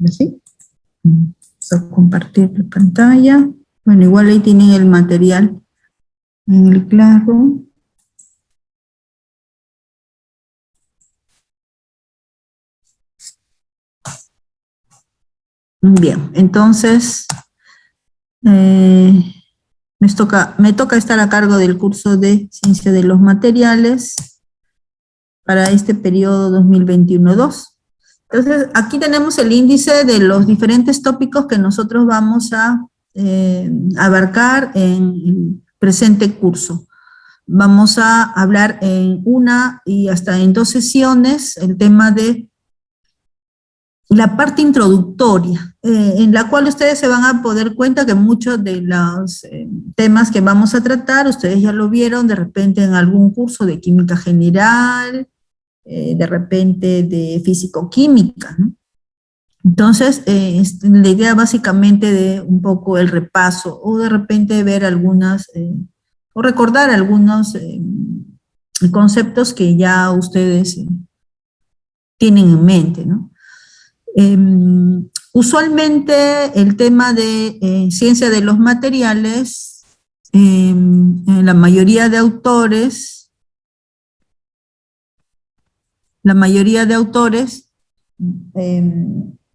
¿Sí? Vamos a compartir la pantalla. Bueno, igual ahí tienen el material en el Classroom. Bien, entonces me toca estar a cargo del curso de Ciencia de los Materiales para este periodo 2021-2. Entonces, aquí tenemos el índice de los diferentes tópicos que nosotros vamos a abarcar en el presente curso. Vamos a hablar en una y hasta en 2 sesiones el tema de la parte introductoria, en la cual ustedes se van a poder cuenta que muchos de los temas que vamos a tratar, ustedes ya lo vieron de repente en algún curso de química general, de repente de físico-química, ¿no? Entonces, la idea básicamente de un poco el repaso, o de repente ver algunas, o recordar algunos conceptos que ya ustedes tienen en mente, ¿no? Usualmente el tema de ciencia de los materiales, la mayoría de autores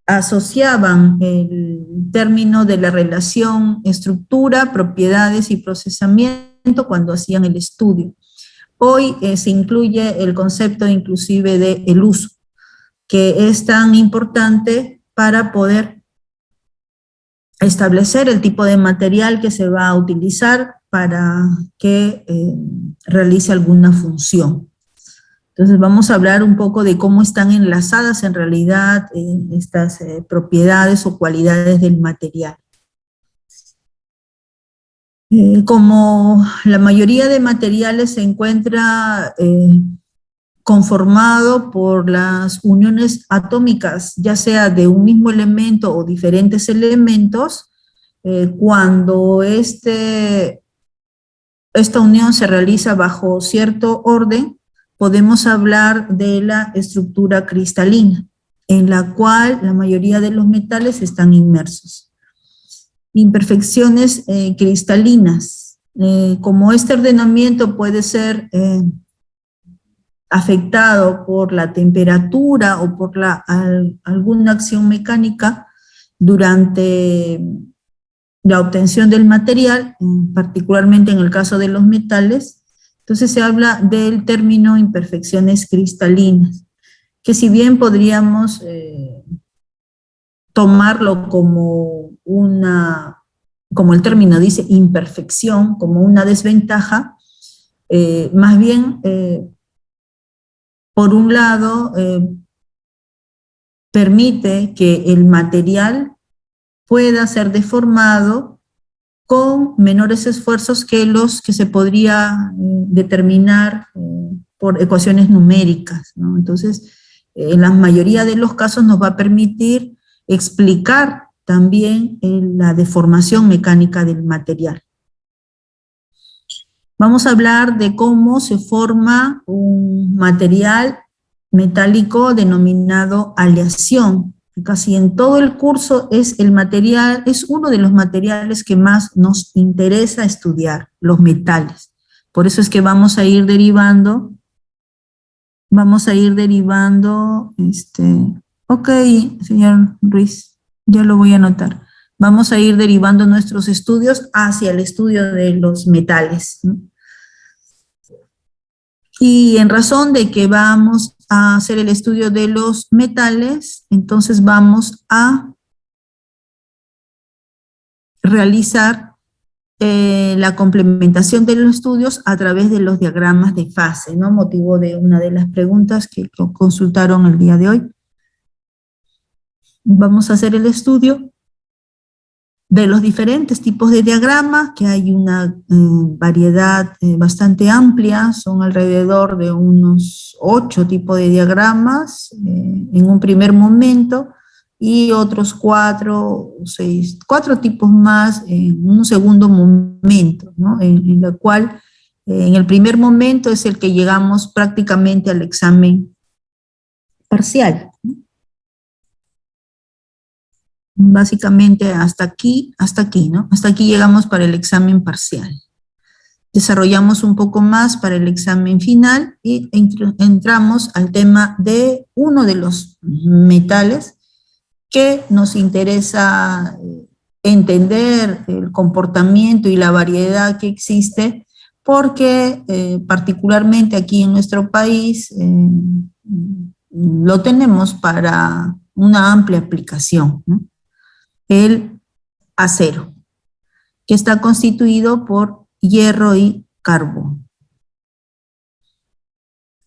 asociaban el término de la relación estructura, propiedades y procesamiento cuando hacían el estudio. Hoy se incluye el concepto inclusive de el uso, que es tan importante para poder establecer el tipo de material que se va a utilizar para que realice alguna función. Entonces vamos a hablar un poco de cómo están enlazadas en realidad estas propiedades o cualidades del material. Como la mayoría de materiales se encuentra conformado por las uniones atómicas, ya sea de un mismo elemento o diferentes elementos, cuando esta unión se realiza bajo cierto orden, podemos hablar de la estructura cristalina, en la cual la mayoría de los metales están inmersos. Imperfecciones cristalinas, como este ordenamiento puede ser afectado por la temperatura o por alguna acción mecánica durante la obtención del material, particularmente en el caso de los metales, entonces se habla del término imperfecciones cristalinas, que si bien podríamos tomarlo como el término dice imperfección, como una desventaja, más bien por un lado, permite que el material pueda ser deformado con menores esfuerzos que los que se podría determinar por ecuaciones numéricas, ¿no? Entonces, en la mayoría de los casos nos va a permitir explicar también la deformación mecánica del material. Vamos a hablar de cómo se forma un material metálico denominado aleación. Casi en todo el curso es uno de los materiales que más nos interesa estudiar, los metales. Por eso es que vamos a ir derivando, ok, señor Ruiz, ya lo voy a anotar. Vamos a ir derivando nuestros estudios hacia el estudio de los metales, ¿no? Y en razón de que vamos a hacer el estudio de los metales, entonces vamos a realizar la complementación de los estudios a través de los diagramas de fase, ¿no? Motivo de una de las preguntas que consultaron el día de hoy. Vamos a hacer el estudio de los diferentes tipos de diagramas, que hay una variedad bastante amplia, son alrededor de unos 8 tipos de diagramas en un primer momento, y otros 4 tipos más en un segundo momento, ¿no? En la cual en el primer momento es el que llegamos prácticamente al examen parcial, ¿no? básicamente hasta aquí, ¿no? Hasta aquí llegamos para el examen parcial. Desarrollamos un poco más para el examen final y entramos al tema de uno de los metales que nos interesa entender el comportamiento y la variedad que existe, porque particularmente aquí en nuestro país lo tenemos para una amplia aplicación, ¿no? El acero, que está constituido por hierro y carbón.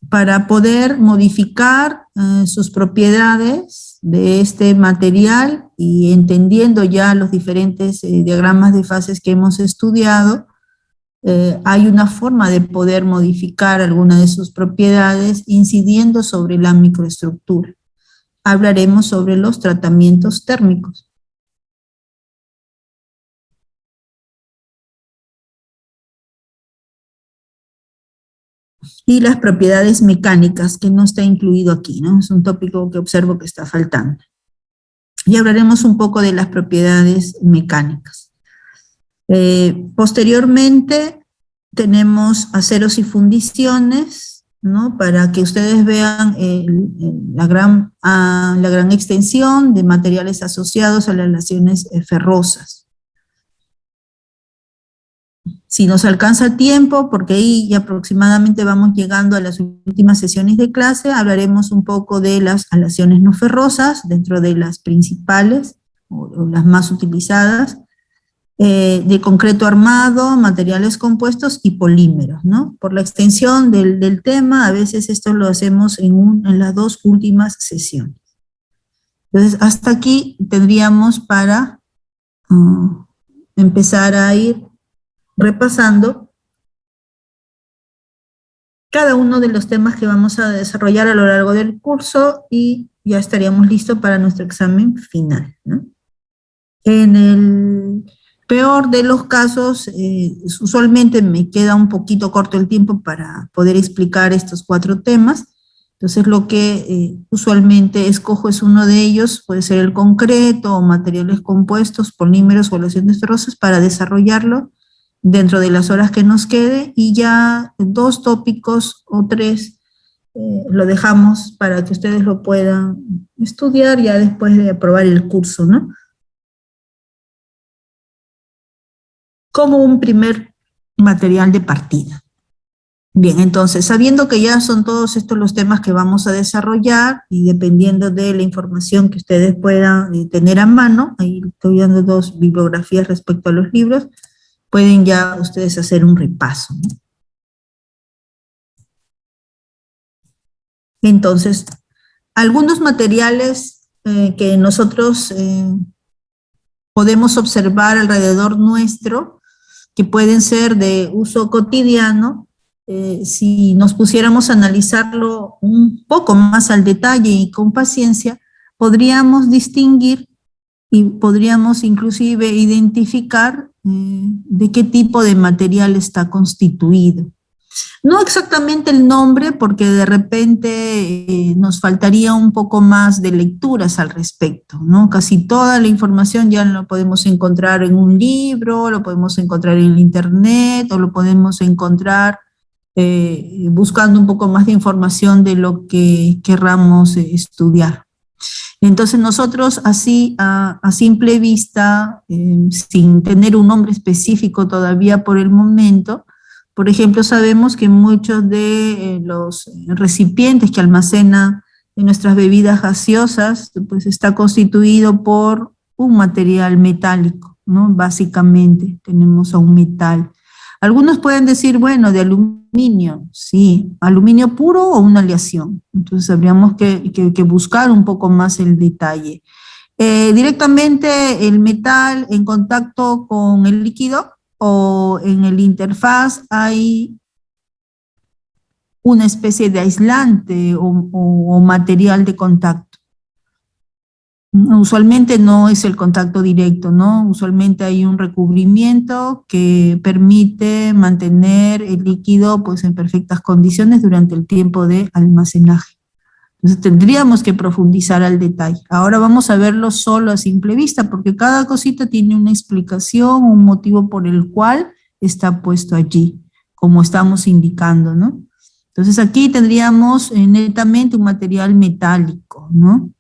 Para poder modificar sus propiedades de este material y entendiendo ya los diferentes diagramas de fases que hemos estudiado, hay una forma de poder modificar alguna de sus propiedades incidiendo sobre la microestructura. Hablaremos sobre los tratamientos térmicos. Y las propiedades mecánicas, que no está incluido aquí, ¿no? Es un tópico que observo que está faltando. Y hablaremos un poco de las propiedades mecánicas. Posteriormente tenemos aceros y fundiciones, ¿no? Para que ustedes vean la gran extensión de materiales asociados a las aleaciones ferrosas. Si nos alcanza el tiempo, porque ahí ya aproximadamente vamos llegando a las últimas sesiones de clase, hablaremos un poco de las aleaciones no ferrosas, dentro de las principales, o las más utilizadas, de concreto armado, materiales compuestos y polímeros, ¿no? Por la extensión del tema, a veces esto lo hacemos en las dos últimas sesiones. Entonces, hasta aquí tendríamos para empezar a ir repasando cada uno de los temas que vamos a desarrollar a lo largo del curso y ya estaríamos listos para nuestro examen final, ¿no? En el peor de los casos, usualmente me queda un poquito corto el tiempo para poder explicar estos 4 temas, entonces lo que usualmente escojo es uno de ellos, puede ser el concreto o materiales compuestos, polímeros o aleaciones ferrosas, para desarrollarlo dentro de las horas que nos quede, y ya 2 tópicos o 3 lo dejamos para que ustedes lo puedan estudiar ya después de aprobar el curso, ¿no? Como un primer material de partida. Bien, entonces, sabiendo que ya son todos estos los temas que vamos a desarrollar, y dependiendo de la información que ustedes puedan tener a mano, ahí estoy dando 2 bibliografías respecto a los libros, pueden ya ustedes hacer un repaso, ¿no? Entonces, algunos materiales que nosotros podemos observar alrededor nuestro, que pueden ser de uso cotidiano, si nos pusiéramos a analizarlo un poco más al detalle y con paciencia, podríamos distinguir y podríamos inclusive identificar de qué tipo de material está constituido. No exactamente el nombre, porque de repente nos faltaría un poco más de lecturas al respecto, ¿no? Casi toda la información ya lo podemos encontrar en un libro, lo podemos encontrar en internet, o lo podemos encontrar buscando un poco más de información de lo que querramos estudiar. Entonces nosotros así, a simple vista, sin tener un nombre específico todavía por el momento, por ejemplo, sabemos que muchos de los recipientes que almacenan nuestras bebidas gaseosas, pues está constituido por un material metálico, ¿no? Básicamente tenemos a un metal. Algunos pueden decir, bueno, de aluminio, sí, aluminio puro o una aleación. Entonces habríamos que buscar un poco más el detalle. Directamente el metal en contacto con el líquido, o en el interfaz hay una especie de aislante o material de contacto. Usualmente no es el contacto directo, ¿no? Usualmente hay un recubrimiento que permite mantener el líquido pues en perfectas condiciones durante el tiempo de almacenaje. Entonces tendríamos que profundizar al detalle. Ahora vamos a verlo solo a simple vista, porque cada cosita tiene una explicación, un motivo por el cual está puesto allí, como estamos indicando, ¿no? Entonces aquí tendríamos netamente un material metálico, ¿no?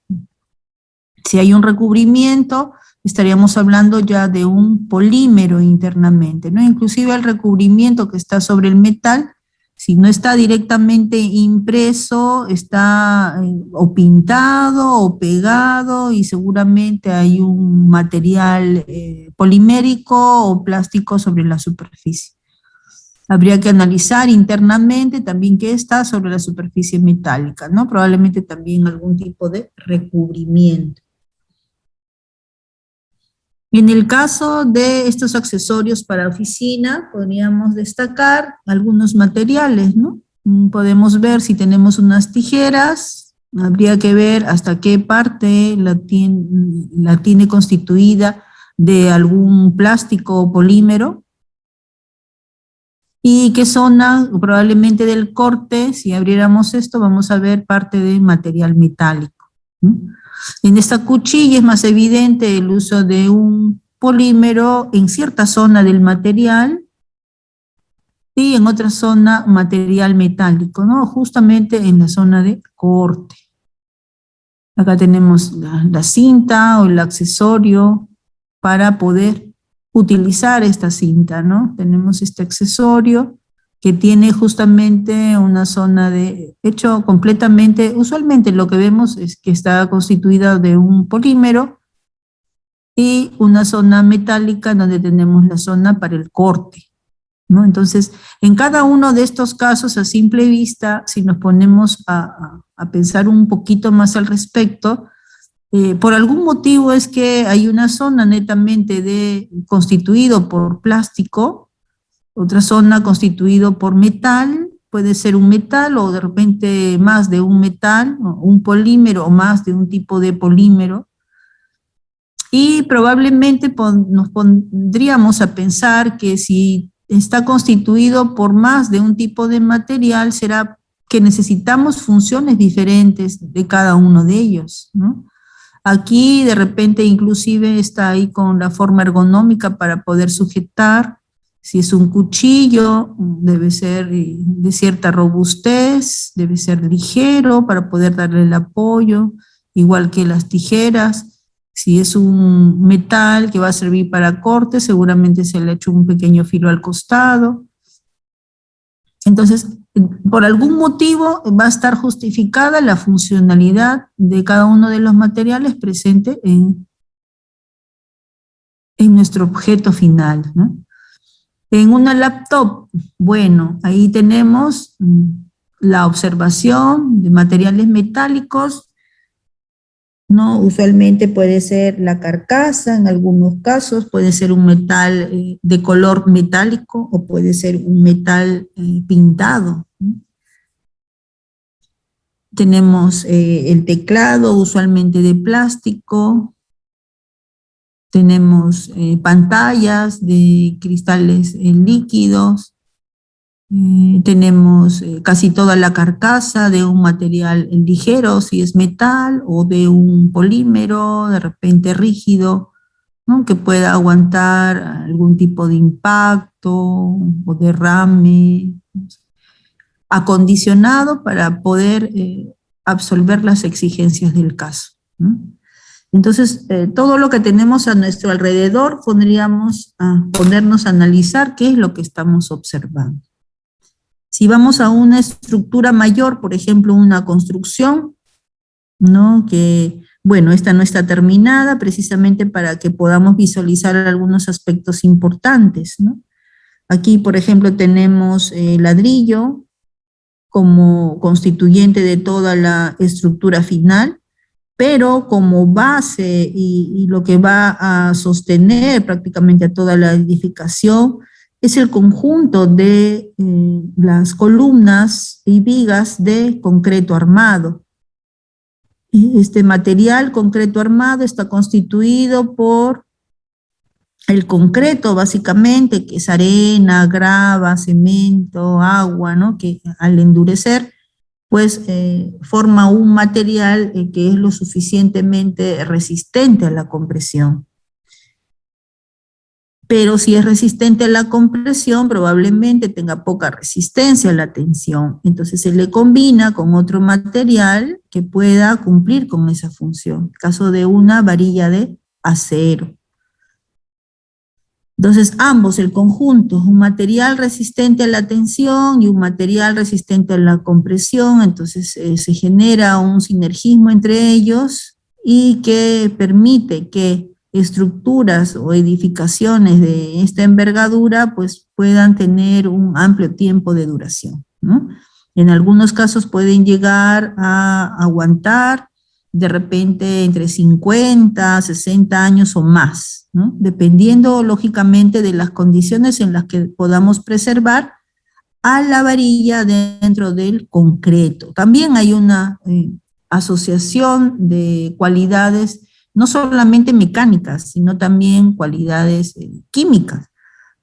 Si hay un recubrimiento, estaríamos hablando ya de un polímero internamente, ¿no? Inclusive el recubrimiento que está sobre el metal, si no está directamente impreso, está o pintado o pegado y seguramente hay un material polimérico o plástico sobre la superficie. Habría que analizar internamente también qué está sobre la superficie metálica, ¿no? Probablemente también algún tipo de recubrimiento. En el caso de estos accesorios para oficina, podríamos destacar algunos materiales, ¿no? Podemos ver si tenemos unas tijeras, habría que ver hasta qué parte la tiene constituida de algún plástico o polímero, y qué zona probablemente del corte, si abriéramos esto, vamos a ver parte de material metálico, ¿no? En esta cuchilla es más evidente el uso de un polímero en cierta zona del material y en otra zona material metálico, ¿no? Justamente en la zona de corte. Acá tenemos la cinta o el accesorio para poder utilizar esta cinta, ¿no? Tenemos este accesorio que tiene justamente una zona hecho completamente, usualmente lo que vemos es que está constituida de un polímero y una zona metálica donde tenemos la zona para el corte, ¿no? Entonces, en cada uno de estos casos, a simple vista, si nos ponemos a pensar un poquito más al respecto, por algún motivo es que hay una zona netamente constituido por plástico, otra zona constituido por metal, puede ser un metal o de repente más de un metal, un polímero o más de un tipo de polímero. Y probablemente nos pondríamos a pensar que si está constituido por más de un tipo de material, será que necesitamos funciones diferentes de cada uno de ellos, ¿no? Aquí de repente inclusive está ahí con la forma ergonómica para poder sujetar. Si es un cuchillo, debe ser de cierta robustez, debe ser ligero para poder darle el apoyo, igual que las tijeras. Si es un metal que va a servir para corte, seguramente se le ha hecho un pequeño filo al costado. Entonces, por algún motivo va a estar justificada la funcionalidad de cada uno de los materiales presente en nuestro objeto final, ¿no? En una laptop, bueno, ahí tenemos la observación de materiales metálicos, ¿no? Usualmente puede ser la carcasa, en algunos casos puede ser un metal de color metálico o puede ser un metal pintado, ¿no? Tenemos el teclado usualmente de plástico, tenemos pantallas de cristales líquidos, tenemos casi toda la carcasa de un material ligero, si es metal, o de un polímero, de repente rígido, ¿no? Que pueda aguantar algún tipo de impacto o derrame, acondicionado para poder absolver las exigencias del caso, ¿no? Entonces, todo lo que tenemos a nuestro alrededor podríamos ponernos a analizar qué es lo que estamos observando. Si vamos a una estructura mayor, por ejemplo, una construcción, ¿no? Que, bueno, esta no está terminada precisamente para que podamos visualizar algunos aspectos importantes, ¿no? Aquí, por ejemplo, tenemos ladrillo como constituyente de toda la estructura final, pero como base y lo que va a sostener prácticamente a toda la edificación es el conjunto de las columnas y vigas de concreto armado. Este material concreto armado está constituido por el concreto básicamente, que es arena, grava, cemento, agua, ¿no? Que al endurecer pues forma un material que es lo suficientemente resistente a la compresión. Pero si es resistente a la compresión, probablemente tenga poca resistencia a la tensión. Entonces se le combina con otro material que pueda cumplir con esa función. Caso de una varilla de acero. Entonces ambos, el conjunto, un material resistente a la tensión y un material resistente a la compresión, entonces se genera un sinergismo entre ellos y que permite que estructuras o edificaciones de esta envergadura pues puedan tener un amplio tiempo de duración, ¿no? En algunos casos pueden llegar a aguantar de repente entre 50, 60 años o más, ¿no? Dependiendo lógicamente de las condiciones en las que podamos preservar a la varilla dentro del concreto. También hay una asociación de cualidades no solamente mecánicas, sino también cualidades químicas,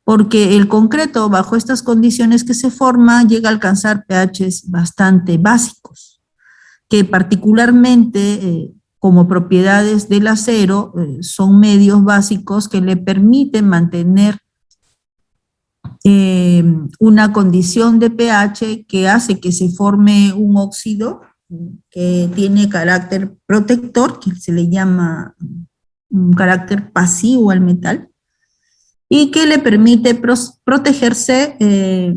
porque el concreto bajo estas condiciones que se forma llega a alcanzar pHs bastante básicos, que particularmente como propiedades del acero son medios básicos que le permiten mantener una condición de pH que hace que se forme un óxido que tiene carácter protector, que se le llama un carácter pasivo al metal, y que le permite protegerse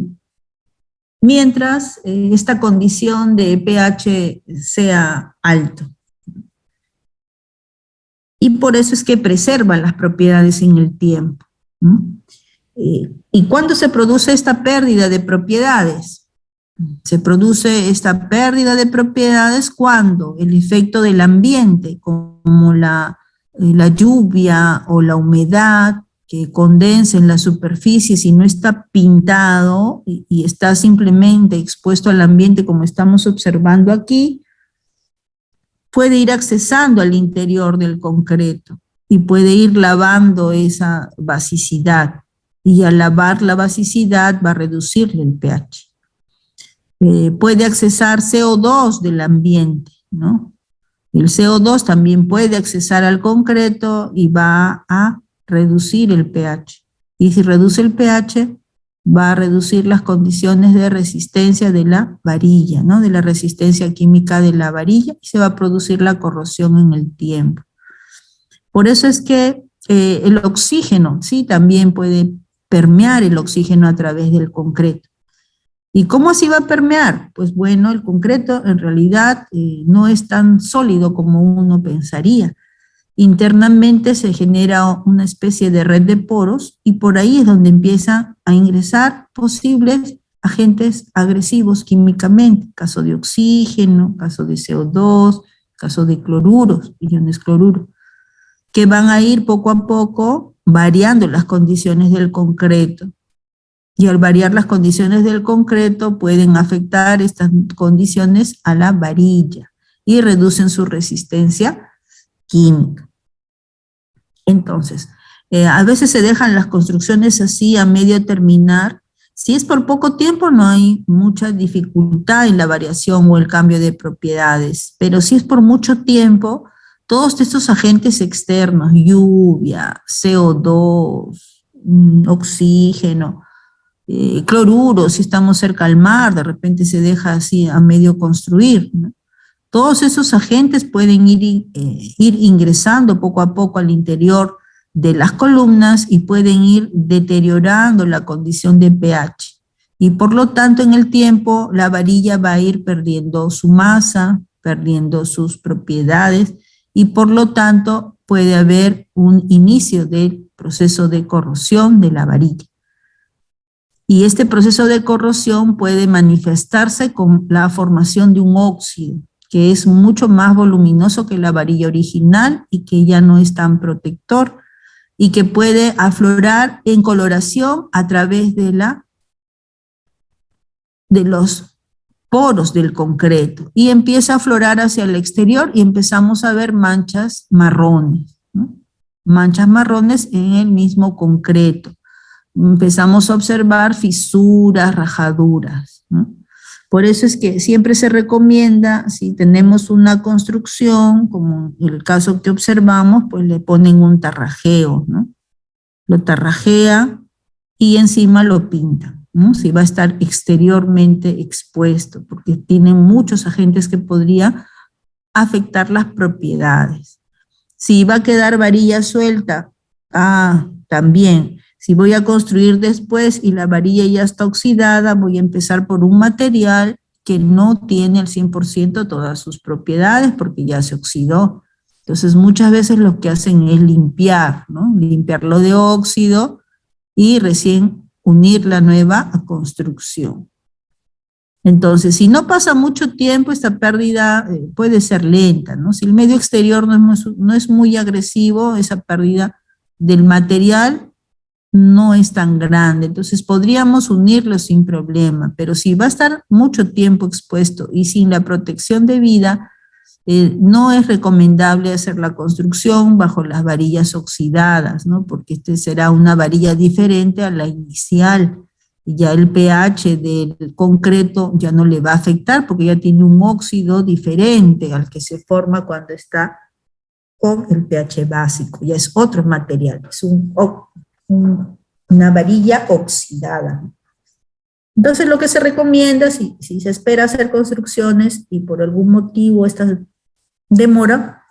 mientras esta condición de pH sea alto. Y por eso es que preserva las propiedades en el tiempo, ¿no? ¿Y cuándo se produce esta pérdida de propiedades? Se produce esta pérdida de propiedades cuando el efecto del ambiente, como la lluvia o la humedad, que condensa en la superficie, si no está pintado y está simplemente expuesto al ambiente como estamos observando aquí, puede ir accesando al interior del concreto y puede ir lavando esa basicidad. Y al lavar la basicidad va a reducirle el pH. Puede accesar CO2 del ambiente, ¿no? El CO2 también puede accesar al concreto y va a reducir el pH. Y si reduce el pH, va a reducir las condiciones de resistencia de la varilla, ¿no? De la resistencia química de la varilla, y se va a producir la corrosión en el tiempo. Por eso es que el oxígeno, sí, también puede permear el oxígeno a través del concreto. ¿Y cómo así va a permear? Pues bueno, el concreto en realidad no es tan sólido como uno pensaría. Internamente se genera una especie de red de poros y por ahí es donde empiezan a ingresar posibles agentes agresivos químicamente, caso de oxígeno, caso de CO2, caso de cloruros, iones cloruro, que van a ir poco a poco variando las condiciones del concreto. Y al variar las condiciones del concreto pueden afectar estas condiciones a la varilla y reducen su resistencia química. Entonces, a veces se dejan las construcciones así a medio terminar. Si es por poco tiempo no hay mucha dificultad en la variación o el cambio de propiedades, pero si es por mucho tiempo, todos estos agentes externos, lluvia, CO2, oxígeno, cloruro, si estamos cerca al mar, de repente se deja así a medio construir, ¿no? Todos esos agentes pueden ir ingresando poco a poco al interior de las columnas y pueden ir deteriorando la condición de pH. Y por lo tanto, en el tiempo, la varilla va a ir perdiendo su masa, perdiendo sus propiedades, y por lo tanto puede haber un inicio del proceso de corrosión de la varilla. Y este proceso de corrosión puede manifestarse con la formación de un óxido, que es mucho más voluminoso que la varilla original y que ya no es tan protector y que puede aflorar en coloración a través de los poros del concreto y empieza a aflorar hacia el exterior y empezamos a ver manchas marrones, ¿no? Manchas marrones en el mismo concreto. Empezamos a observar fisuras, rajaduras, ¿no? Por eso es que siempre se recomienda, si tenemos una construcción, como el caso que observamos, pues le ponen un tarrajeo, ¿no? Lo tarrajea y encima lo pinta, ¿no? Si va a estar exteriormente expuesto, porque tiene muchos agentes que podría afectar las propiedades. Si va a quedar varilla suelta, también. Si voy a construir después y la varilla ya está oxidada, voy a empezar por un material que no tiene al 100% todas sus propiedades porque ya se oxidó. Entonces muchas veces lo que hacen es limpiar, ¿no? Limpiarlo de óxido y recién unir la nueva construcción. Entonces, si no pasa mucho tiempo, esta pérdida puede ser lenta, ¿no? Si el medio exterior no es muy agresivo, esa pérdida del material no es tan grande. Entonces, podríamos unirlo sin problema, pero si va a estar mucho tiempo expuesto y sin la protección debida, no es recomendable hacer la construcción bajo las varillas oxidadas, ¿no? Porque este será una varilla diferente a la inicial. Y ya el pH del concreto ya no le va a afectar porque ya tiene un óxido diferente al que se forma cuando está con el pH básico. Ya es otro material, es una varilla oxidada. Entonces lo que se recomienda, si se espera hacer construcciones y por algún motivo esta demora,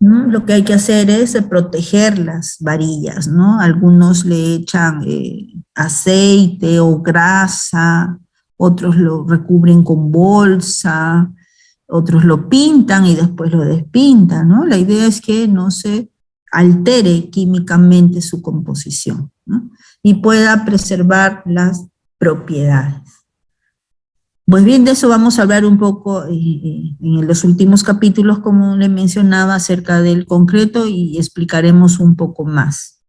¿no? Lo que hay que hacer es proteger las varillas, ¿no? Algunos le echan aceite o grasa, otros lo recubren con bolsa, otros lo pintan y después lo despintan, ¿no? La idea es que no se altere químicamente su composición, ¿no? Y pueda preservar las propiedades. Pues bien, de eso vamos a hablar un poco en los últimos capítulos, como le mencionaba, acerca del concreto y explicaremos un poco más.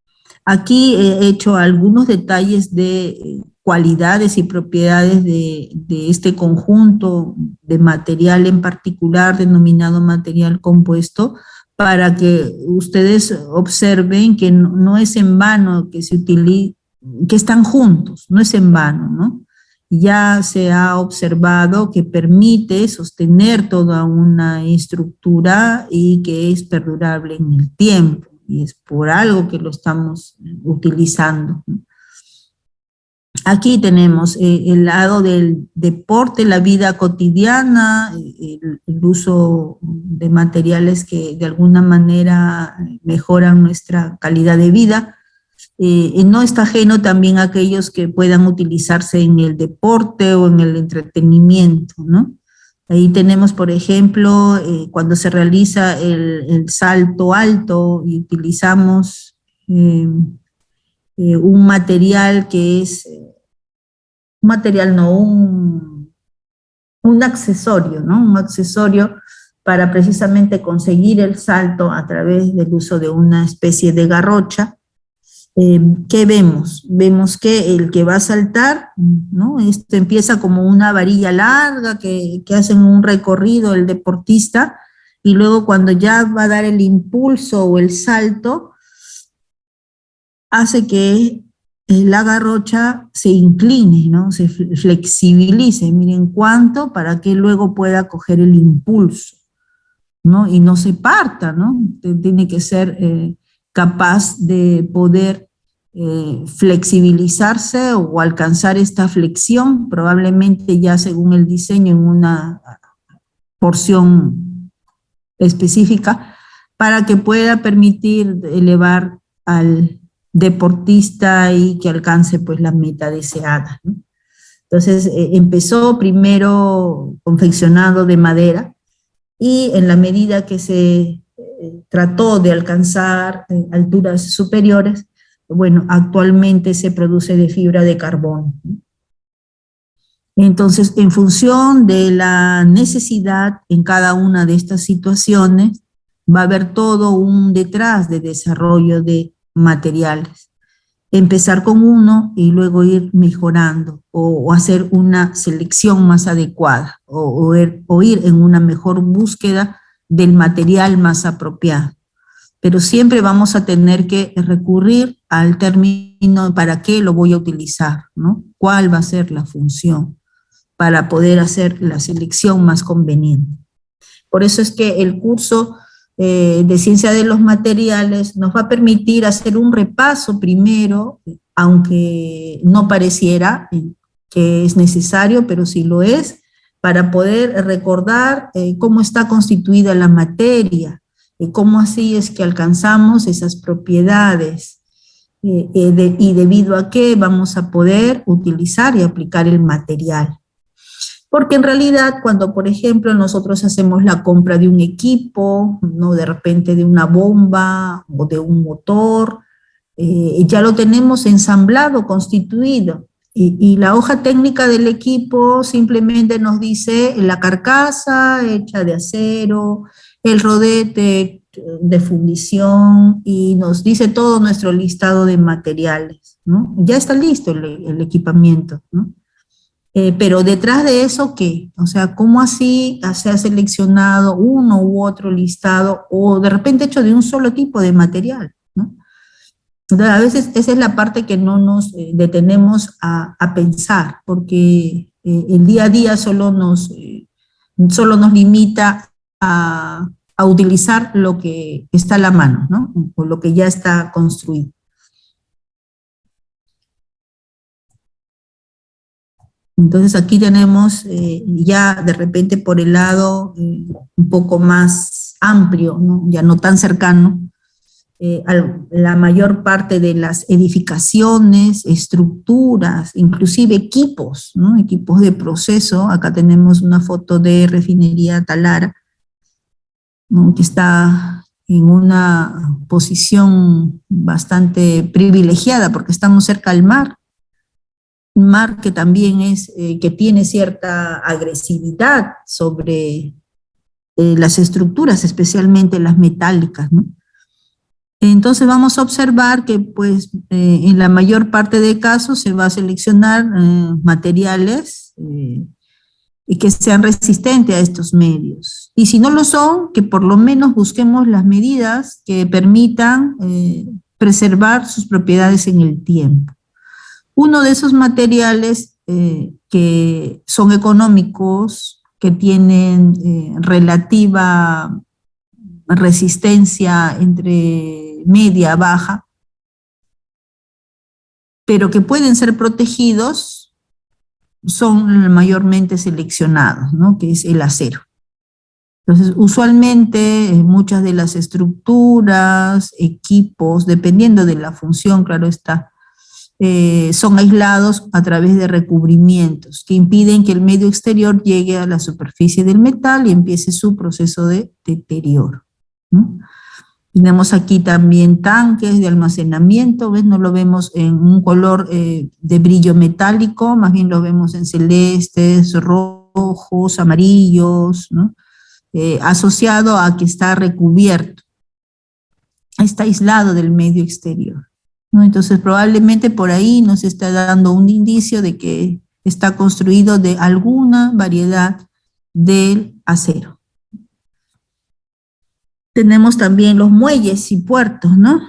Aquí he hecho algunos detalles de cualidades y propiedades de este conjunto de material en particular, denominado material compuesto, para que ustedes observen que no es en vano que se utiliza, que están juntos, no es en vano, ¿no? Ya se ha observado que permite sostener toda una estructura y que es perdurable en el tiempo, y es por algo que lo estamos utilizando. Aquí tenemos el lado del deporte, la vida cotidiana, el uso de materiales que de alguna manera mejoran nuestra calidad de vida. No está ajeno también a aquellos que puedan utilizarse en el deporte o en el entretenimiento, ¿no? Ahí tenemos, por ejemplo, cuando se realiza el salto alto y utilizamos un material que es, un accesorio, ¿no? Un accesorio para precisamente conseguir el salto a través del uso de una especie de garrocha. ¿Qué vemos? Vemos que el que va a saltar, ¿no? Esto empieza como una varilla larga que hacen un recorrido el deportista, y luego cuando ya va a dar el impulso o el salto, hace que la garrocha se incline, ¿no? Se flexibilice, miren cuánto, para que luego pueda coger el impulso, ¿no? Y no se parta, ¿no? Tiene que ser capaz de poder flexibilizarse o alcanzar esta flexión, probablemente ya según el diseño en una porción específica, para que pueda permitir elevar al deportista y que alcance pues la meta deseada, ¿no? Entonces empezó primero confeccionado de madera, y en la medida que se trató de alcanzar alturas superiores, bueno, actualmente se produce de fibra de carbono. Entonces, en función de la necesidad en cada una de estas situaciones, va a haber todo un detrás de desarrollo de materiales. Empezar con uno y luego ir mejorando, o hacer una selección más adecuada, o ir en una mejor búsqueda del material más apropiado. Pero siempre vamos a tener que recurrir al término para qué lo voy a utilizar, ¿no? ¿Cuál va a ser la función? para poder hacer la selección más conveniente. Por eso es que el curso de Ciencia de los Materiales nos va a permitir hacer un repaso primero, aunque no pareciera que es necesario, pero sí lo es, para poder recordar cómo está constituida la materia, y cómo así es que alcanzamos esas propiedades, y debido a qué vamos a poder utilizar y aplicar el material. Porque en realidad cuando, por ejemplo, nosotros hacemos la compra de un equipo, ¿no? De repente de una bomba o de un motor, ya lo tenemos ensamblado, constituido. Y la hoja técnica del equipo simplemente nos dice la carcasa hecha de acero, el rodete de fundición, y nos dice todo nuestro listado de materiales, ¿no? Ya está listo el equipamiento, ¿no? Pero detrás de eso, ¿qué? O sea, ¿cómo así se ha seleccionado uno u otro listado o de repente hecho de un solo tipo de material, ¿no? Entonces, a veces esa es la parte que no nos detenemos a pensar, porque el día a día solo nos limita a utilizar lo que está a la mano, ¿no? O lo que ya está construido. Entonces aquí tenemos ya de repente por el lado un poco más amplio, ¿no? Ya no tan cercano, la mayor parte de las edificaciones, estructuras, inclusive equipos, ¿no? Equipos de proceso. Acá tenemos una foto de Refinería Talara, ¿no? Que está en una posición bastante privilegiada porque estamos cerca al mar. Un mar que también que tiene cierta agresividad sobre las estructuras, especialmente las metálicas, ¿no? Entonces vamos a observar que pues en la mayor parte de casos se va a seleccionar materiales y que sean resistentes a estos medios. Y si no lo son, que por lo menos busquemos las medidas que permitan preservar sus propiedades en el tiempo. Uno de esos materiales que son económicos, que tienen relativa resistencia entre media, baja, pero que pueden ser protegidos, son mayormente seleccionados, ¿no? Que es el acero. Entonces, usualmente muchas de las estructuras, equipos, dependiendo de la función, claro está, son aislados a través de recubrimientos que impiden que el medio exterior llegue a la superficie del metal y empiece su proceso de deterioro, ¿no? Tenemos aquí también tanques de almacenamiento, ¿ves? No lo vemos en un color de brillo metálico, más bien lo vemos en celestes, rojos, amarillos, ¿no? Asociado a que está recubierto, está aislado del medio exterior, ¿no? Entonces probablemente por ahí nos está dando un indicio de que está construido de alguna variedad del acero. Tenemos también los muelles y puertos, ¿no?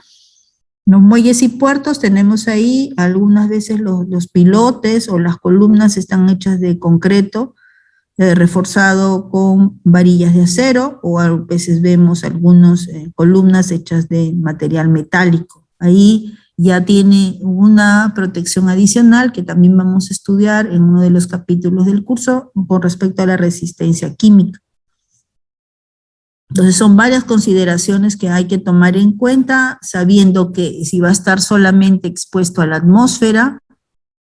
Los muelles y puertos tenemos ahí, algunas veces los pilotes o las columnas están hechas de concreto, reforzado con varillas de acero, o a veces vemos algunas columnas hechas de material metálico. Ahí ya tiene una protección adicional que también vamos a estudiar en uno de los capítulos del curso con respecto a la resistencia química. Entonces son varias consideraciones que hay que tomar en cuenta, sabiendo que si va a estar solamente expuesto a la atmósfera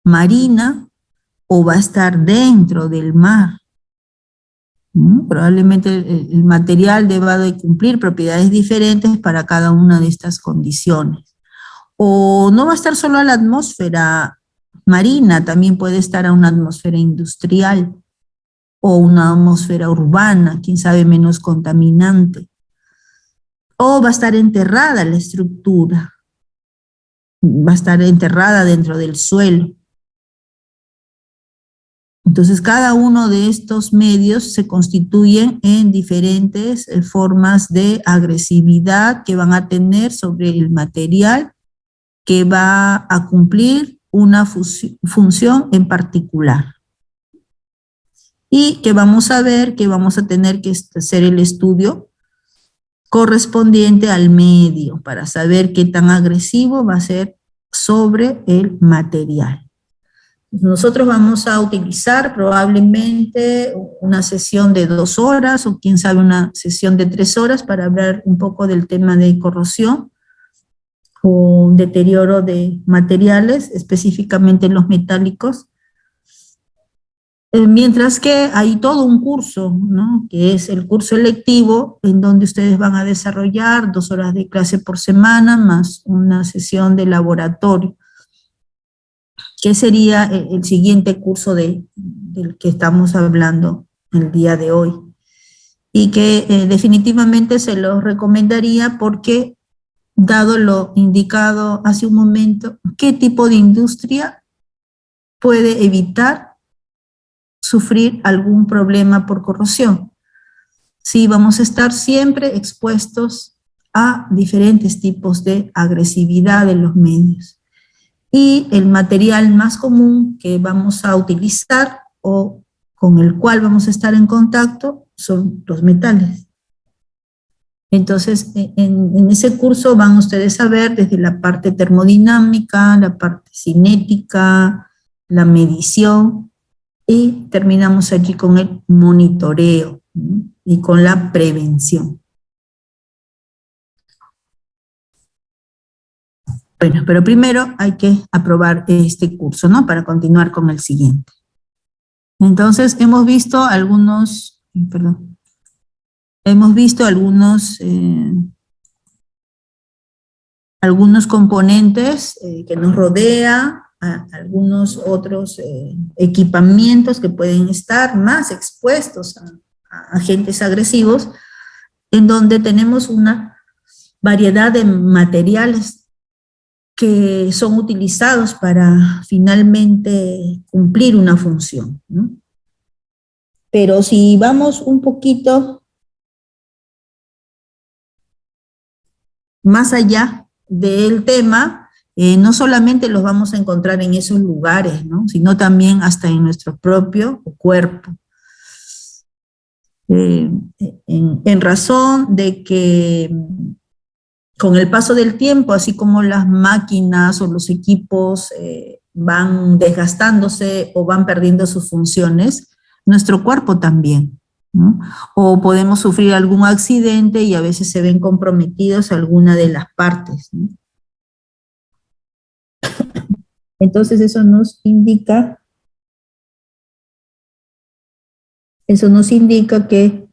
marina o va a estar dentro del mar. Probablemente el material deba de cumplir propiedades diferentes para cada una de estas condiciones. O no va a estar solo a la atmósfera marina, también puede estar a una atmósfera industrial o una atmósfera urbana, quién sabe, menos contaminante. O va a estar enterrada la estructura, va a estar enterrada dentro del suelo. Entonces, cada uno de estos medios se constituyen en diferentes formas de agresividad que van a tener sobre el material que va a cumplir una función en particular. y que vamos a ver que vamos a tener que hacer el estudio correspondiente al medio para saber qué tan agresivo va a ser sobre el material. Nosotros vamos a utilizar probablemente una sesión de 2 horas o quién sabe una sesión de 3 horas para hablar un poco del tema de corrosión o deterioro de materiales, específicamente los metálicos. Mientras que hay todo un curso, ¿no? Que es el curso electivo, en donde ustedes van a desarrollar 2 horas de clase por semana, más una sesión de laboratorio, que sería el siguiente curso del que estamos hablando el día de hoy. Y que definitivamente se los recomendaría porque, dado lo indicado hace un momento, ¿qué tipo de industria puede evitar sufrir algún problema por corrosión? Sí, vamos a estar siempre expuestos a diferentes tipos de agresividad de los medios. Y el material más común que vamos a utilizar o con el cual vamos a estar en contacto son los metales. Entonces, en ese curso van ustedes a ver desde la parte termodinámica, la parte cinética, la medición, y terminamos allí con el monitoreo, ¿no? Y con la prevención. Bueno, pero primero hay que aprobar este curso, ¿no? Para continuar con el siguiente. Entonces, hemos visto algunos componentes que nos rodean, algunos otros equipamientos que pueden estar más expuestos a agentes agresivos, en donde tenemos una variedad de materiales que son utilizados para finalmente cumplir una función, ¿no? Pero si vamos un poquito más allá del tema, no solamente los vamos a encontrar en esos lugares, ¿no? Sino también hasta en nuestro propio cuerpo. En razón de que con el paso del tiempo, así como las máquinas o los equipos van desgastándose o van perdiendo sus funciones, nuestro cuerpo también, ¿no? O podemos sufrir algún accidente y a veces se ven comprometidos alguna de las partes, ¿no? Entonces eso nos indica que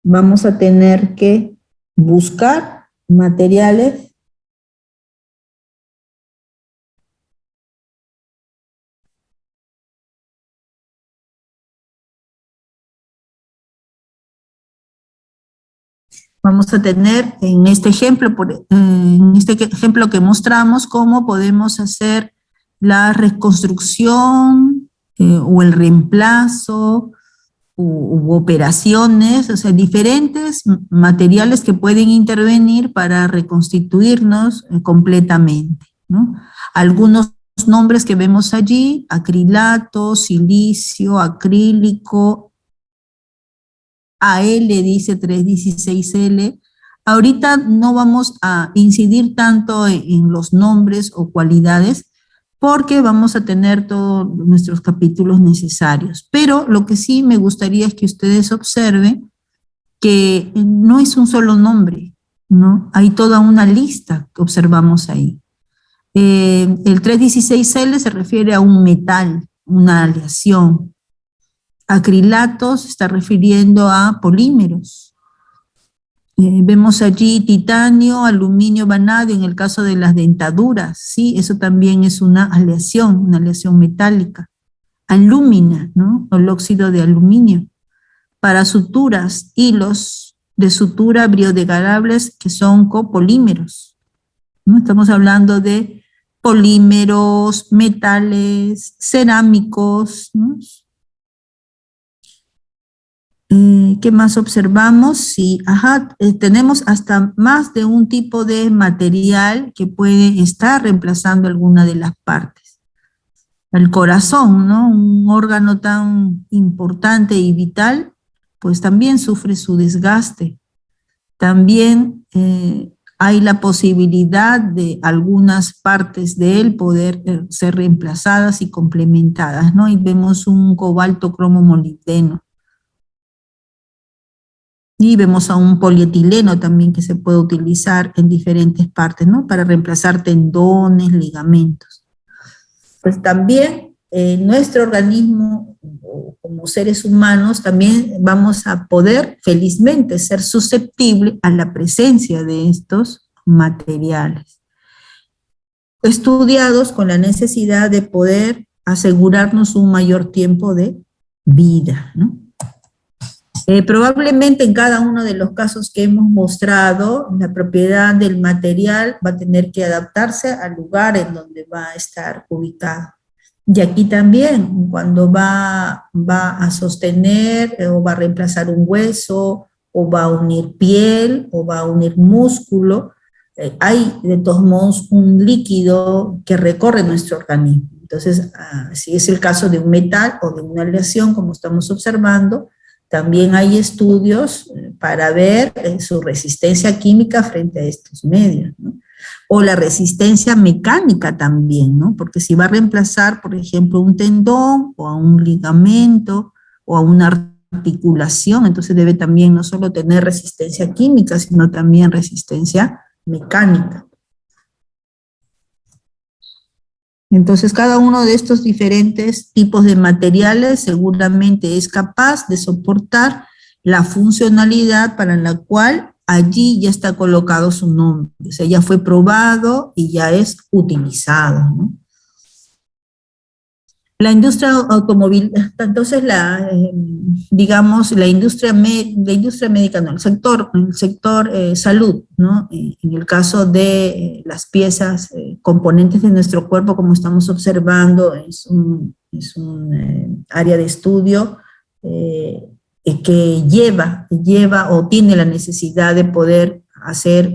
vamos a tener que buscar materiales vamos a tener en este ejemplo, que mostramos, cómo podemos hacer la reconstrucción o el reemplazo u operaciones, o sea, diferentes materiales que pueden intervenir para reconstituirnos completamente, ¿no? Algunos nombres que vemos allí: acrilato, silicio, acrílico, AL dice 316L. Ahorita no vamos a incidir tanto en los nombres o cualidades, porque vamos a tener todos nuestros capítulos necesarios. Pero lo que sí me gustaría es que ustedes observen que no es un solo nombre, ¿no? Hay toda una lista que observamos ahí. El 316L se refiere a un metal, una aleación. Acrilatos se está refiriendo a polímeros. Vemos allí titanio, aluminio, vanadio en el caso de las dentaduras, ¿sí? Eso también es una aleación metálica. Alúmina, ¿no? El óxido de aluminio. Para suturas, hilos de sutura biodegradables que son copolímeros, ¿no? Estamos hablando de polímeros, metales, cerámicos, ¿no? ¿Qué más observamos? Sí, tenemos hasta más de un tipo de material que puede estar reemplazando alguna de las partes. el corazón, ¿no? Un órgano tan importante y vital, pues también sufre su desgaste. También hay la posibilidad de algunas partes de él poder ser reemplazadas y complementadas, ¿no? Y vemos un cobalto cromo molibdeno. Y vemos a un polietileno también que se puede utilizar en diferentes partes, ¿no? Para reemplazar tendones, ligamentos. Pues también nuestro organismo, como seres humanos, también vamos a poder felizmente ser susceptible a la presencia de estos materiales, estudiados con la necesidad de poder asegurarnos un mayor tiempo de vida, ¿no? Probablemente en cada uno de los casos que hemos mostrado, la propiedad del material va a tener que adaptarse al lugar en donde va a estar ubicado. Y aquí también, cuando va a sostener o va a reemplazar un hueso, o va a unir piel, o va a unir músculo, hay de todos modos un líquido que recorre nuestro organismo. Entonces, si es el caso de un metal o de una aleación, como estamos observando, también hay estudios para ver su resistencia química frente a estos medios, ¿no? O la resistencia mecánica también, ¿no? Porque si va a reemplazar, por ejemplo, un tendón o a un ligamento o a una articulación, entonces debe también no solo tener resistencia química, sino también resistencia mecánica. Entonces, cada uno de estos diferentes tipos de materiales seguramente es capaz de soportar la funcionalidad para la cual allí ya está colocado su nombre. O sea, ya fue probado y ya es utilizado, ¿no? La industria automóvil, entonces digamos, la industria médica, no, el sector salud, ¿no? En el caso de las piezas, componentes de nuestro cuerpo, como estamos observando, es un área de estudio que lleva o tiene la necesidad de poder hacer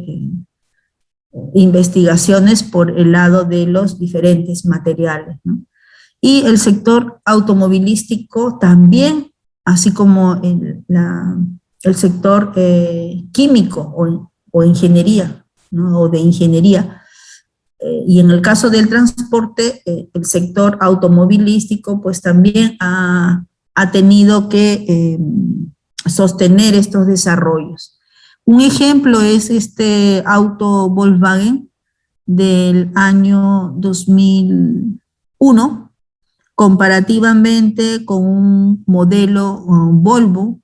investigaciones por el lado de los diferentes materiales, ¿no? Y el sector automovilístico también, así como el sector químico o ingeniería, ¿no? O de ingeniería. Y en el caso del transporte, el sector automovilístico pues también ha tenido que sostener estos desarrollos. Un ejemplo es este auto Volkswagen del año 2001, comparativamente con un modelo Volvo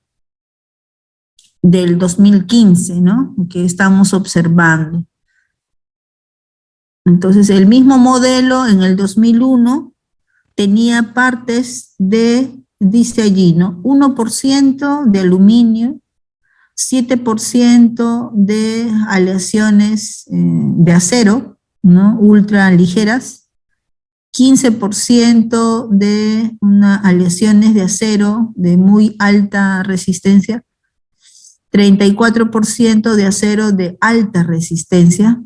del 2015, ¿no? Que estamos observando. Entonces, el mismo modelo en el 2001 tenía partes dice allí, ¿no? 1% de aluminio, 7% de aleaciones de acero, ¿no? Ultra ligeras, 15% de aleaciones de acero de muy alta resistencia, 34% de acero de alta resistencia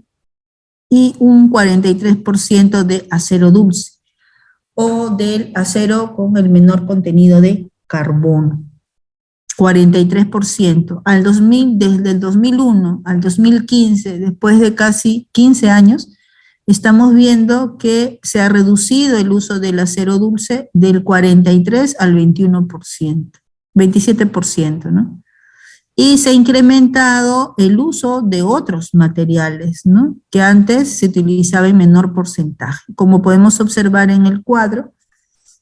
y un 43% de acero dulce o del acero con el menor contenido de carbono. 43%. Desde el 2001 al 2015, después de casi 15 años, estamos viendo que se ha reducido el uso del acero dulce del 43 al 21%, 27%, ¿no? Y se ha incrementado el uso de otros materiales, ¿no? Que antes se utilizaba en menor porcentaje. Como podemos observar en el cuadro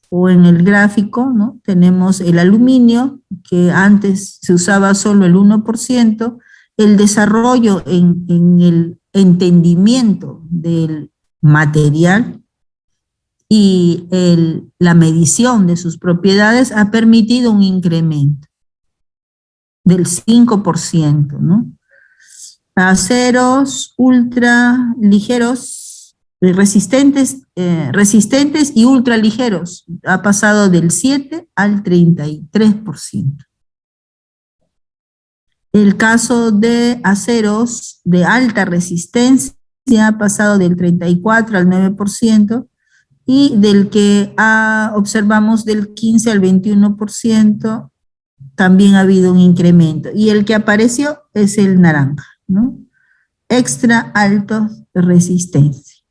o en el gráfico, ¿no? Tenemos el aluminio, que antes se usaba solo el 1%, el desarrollo en el entendimiento del material y la medición de sus propiedades ha permitido un incremento del 5%, ¿no? Aceros ultra ligeros, resistentes y ultra ligeros, ha pasado del 7 al 33%. El caso de aceros de alta resistencia ha pasado del 34 al 9%, y del que observamos del 15 al 21%, también ha habido un incremento. Y el que apareció es el naranja, ¿no? Extra altos de resistencia.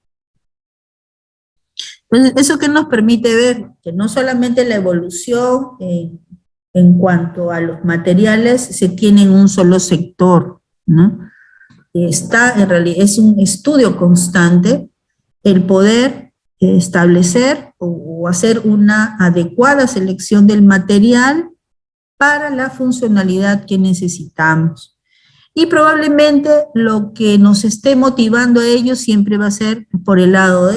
Entonces, ¿eso qué nos permite ver? Que no solamente la evolución en cuanto a los materiales se tiene en un solo sector, ¿no? En realidad, es un estudio constante el poder establecer o hacer una adecuada selección del material para la funcionalidad que necesitamos. Y probablemente lo que nos esté motivando a ello siempre va a ser por el lado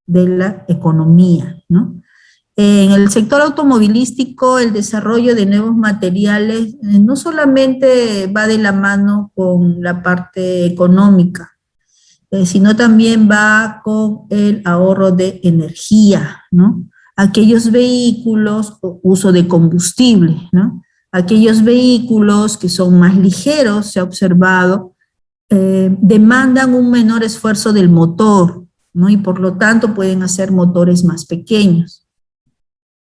de la economía, ¿no? En el sector automovilístico, el desarrollo de nuevos materiales no solamente va de la mano con la parte económica, sino también va con el ahorro de energía, ¿no? Aquellos vehículos, uso de combustible, ¿no? Aquellos vehículos que son más ligeros, se ha observado, demandan un menor esfuerzo del motor, ¿no? Y por lo tanto pueden hacer motores más pequeños.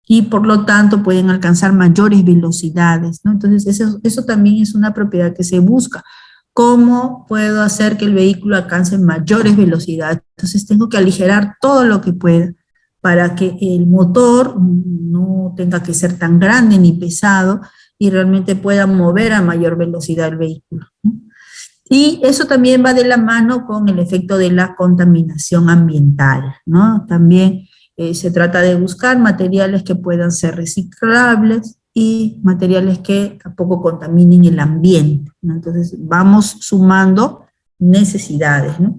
Y por lo tanto pueden alcanzar mayores velocidades, ¿no? Entonces eso también es una propiedad que se busca. ¿Cómo puedo hacer que el vehículo alcance mayores velocidades? Entonces tengo que aligerar todo lo que pueda para que el motor no tenga que ser tan grande ni pesado y realmente pueda mover a mayor velocidad el vehículo, ¿no? Y eso también va de la mano con el efecto de la contaminación ambiental, ¿no? También se trata de buscar materiales que puedan ser reciclables y materiales que tampoco contaminen el ambiente, ¿no? Entonces vamos sumando necesidades, ¿no?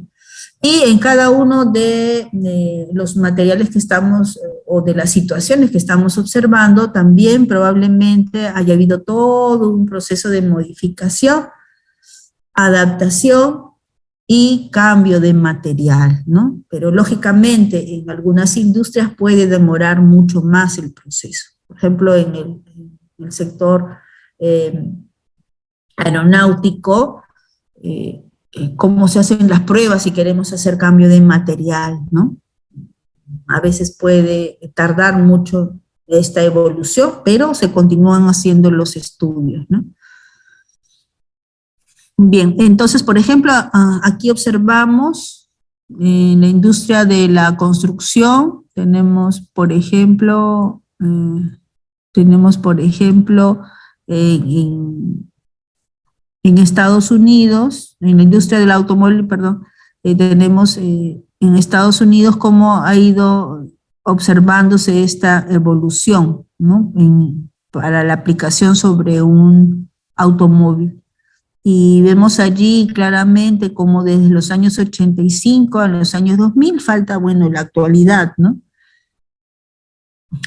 Y en cada uno de los materiales que estamos, o de las situaciones que estamos observando, también probablemente haya habido todo un proceso de modificación, adaptación y cambio de material, ¿no? Pero lógicamente en algunas industrias puede demorar mucho más el proceso. Por ejemplo, en el sector aeronáutico, cómo se hacen las pruebas si queremos hacer cambio de material, ¿no? A veces puede tardar mucho esta evolución, pero se continúan haciendo los estudios, ¿no? Bien, entonces, por ejemplo, aquí observamos en la industria de la construcción, tenemos, por ejemplo, en Estados Unidos, en la industria del automóvil, perdón, tenemos en Estados Unidos cómo ha ido observándose esta evolución, ¿no? Para la aplicación sobre un automóvil. Y vemos allí claramente como desde los años 85 a los años 2000 falta, bueno, la actualidad, ¿no?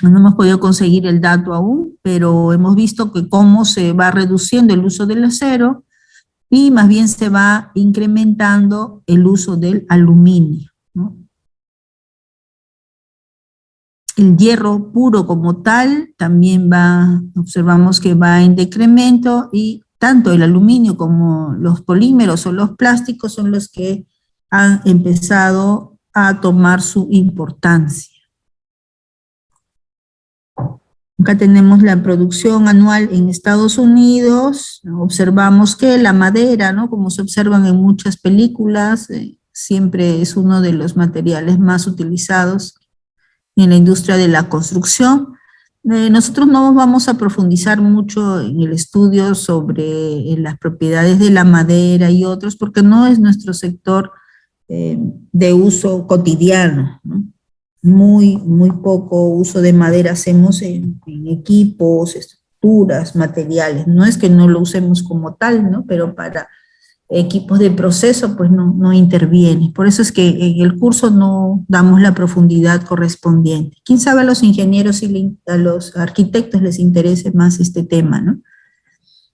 No hemos podido conseguir el dato aún, pero hemos visto que cómo se va reduciendo el uso del acero y más bien se va incrementando el uso del aluminio, ¿no? El hierro puro como tal también observamos que va en decremento, y tanto el aluminio como los polímeros o los plásticos son los que han empezado a tomar su importancia. Acá tenemos la producción anual en Estados Unidos. Observamos que la madera, ¿no? Como se observan en muchas películas, siempre es uno de los materiales más utilizados en la industria de la construcción. Nosotros no vamos a profundizar mucho en el estudio sobre las propiedades de la madera y otros, porque no es nuestro sector de uso cotidiano, ¿no? Muy poco uso de madera hacemos en equipos, estructuras, materiales. No es que no lo usemos como tal, ¿no? Pero para equipos de proceso, pues no interviene. Por eso es que en el curso no damos la profundidad correspondiente. Quién sabe a los ingenieros y a los arquitectos les interese más este tema, ¿no?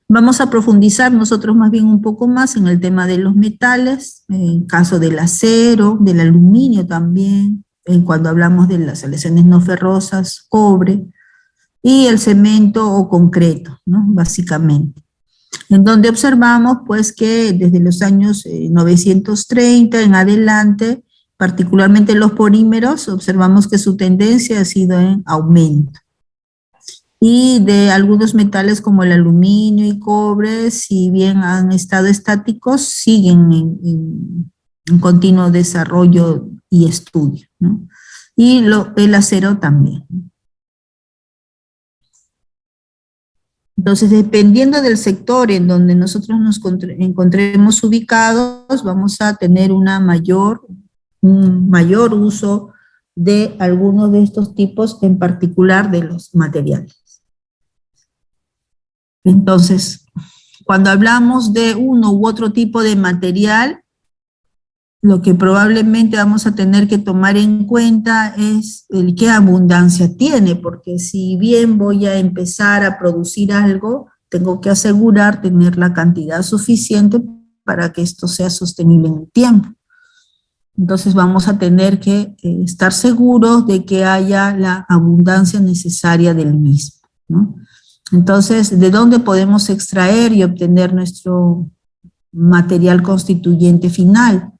Vamos a profundizar nosotros más bien un poco más en el tema de los metales, en caso del acero, del aluminio también, cuando hablamos de las aleaciones no ferrosas, cobre, y el cemento o concreto, ¿no? Básicamente. En donde observamos pues que desde los años 930 en adelante particularmente los polímeros, observamos que su tendencia ha sido en aumento. Y de algunos metales como el aluminio y cobre, si bien han estado estáticos, siguen en continuo desarrollo y estudio, ¿no? Y el acero también. Entonces, dependiendo del sector en donde nosotros nos encontremos ubicados, vamos a tener un mayor uso de algunos de estos tipos, en particular de los materiales. Entonces, cuando hablamos de uno u otro tipo de material, lo que probablemente vamos a tener que tomar en cuenta es el qué abundancia tiene, porque si bien voy a empezar a producir algo, tengo que asegurar tener la cantidad suficiente para que esto sea sostenible en el tiempo. Entonces vamos a tener que estar seguros de que haya la abundancia necesaria del mismo, ¿no? Entonces, ¿de dónde podemos extraer y obtener nuestro material constituyente final?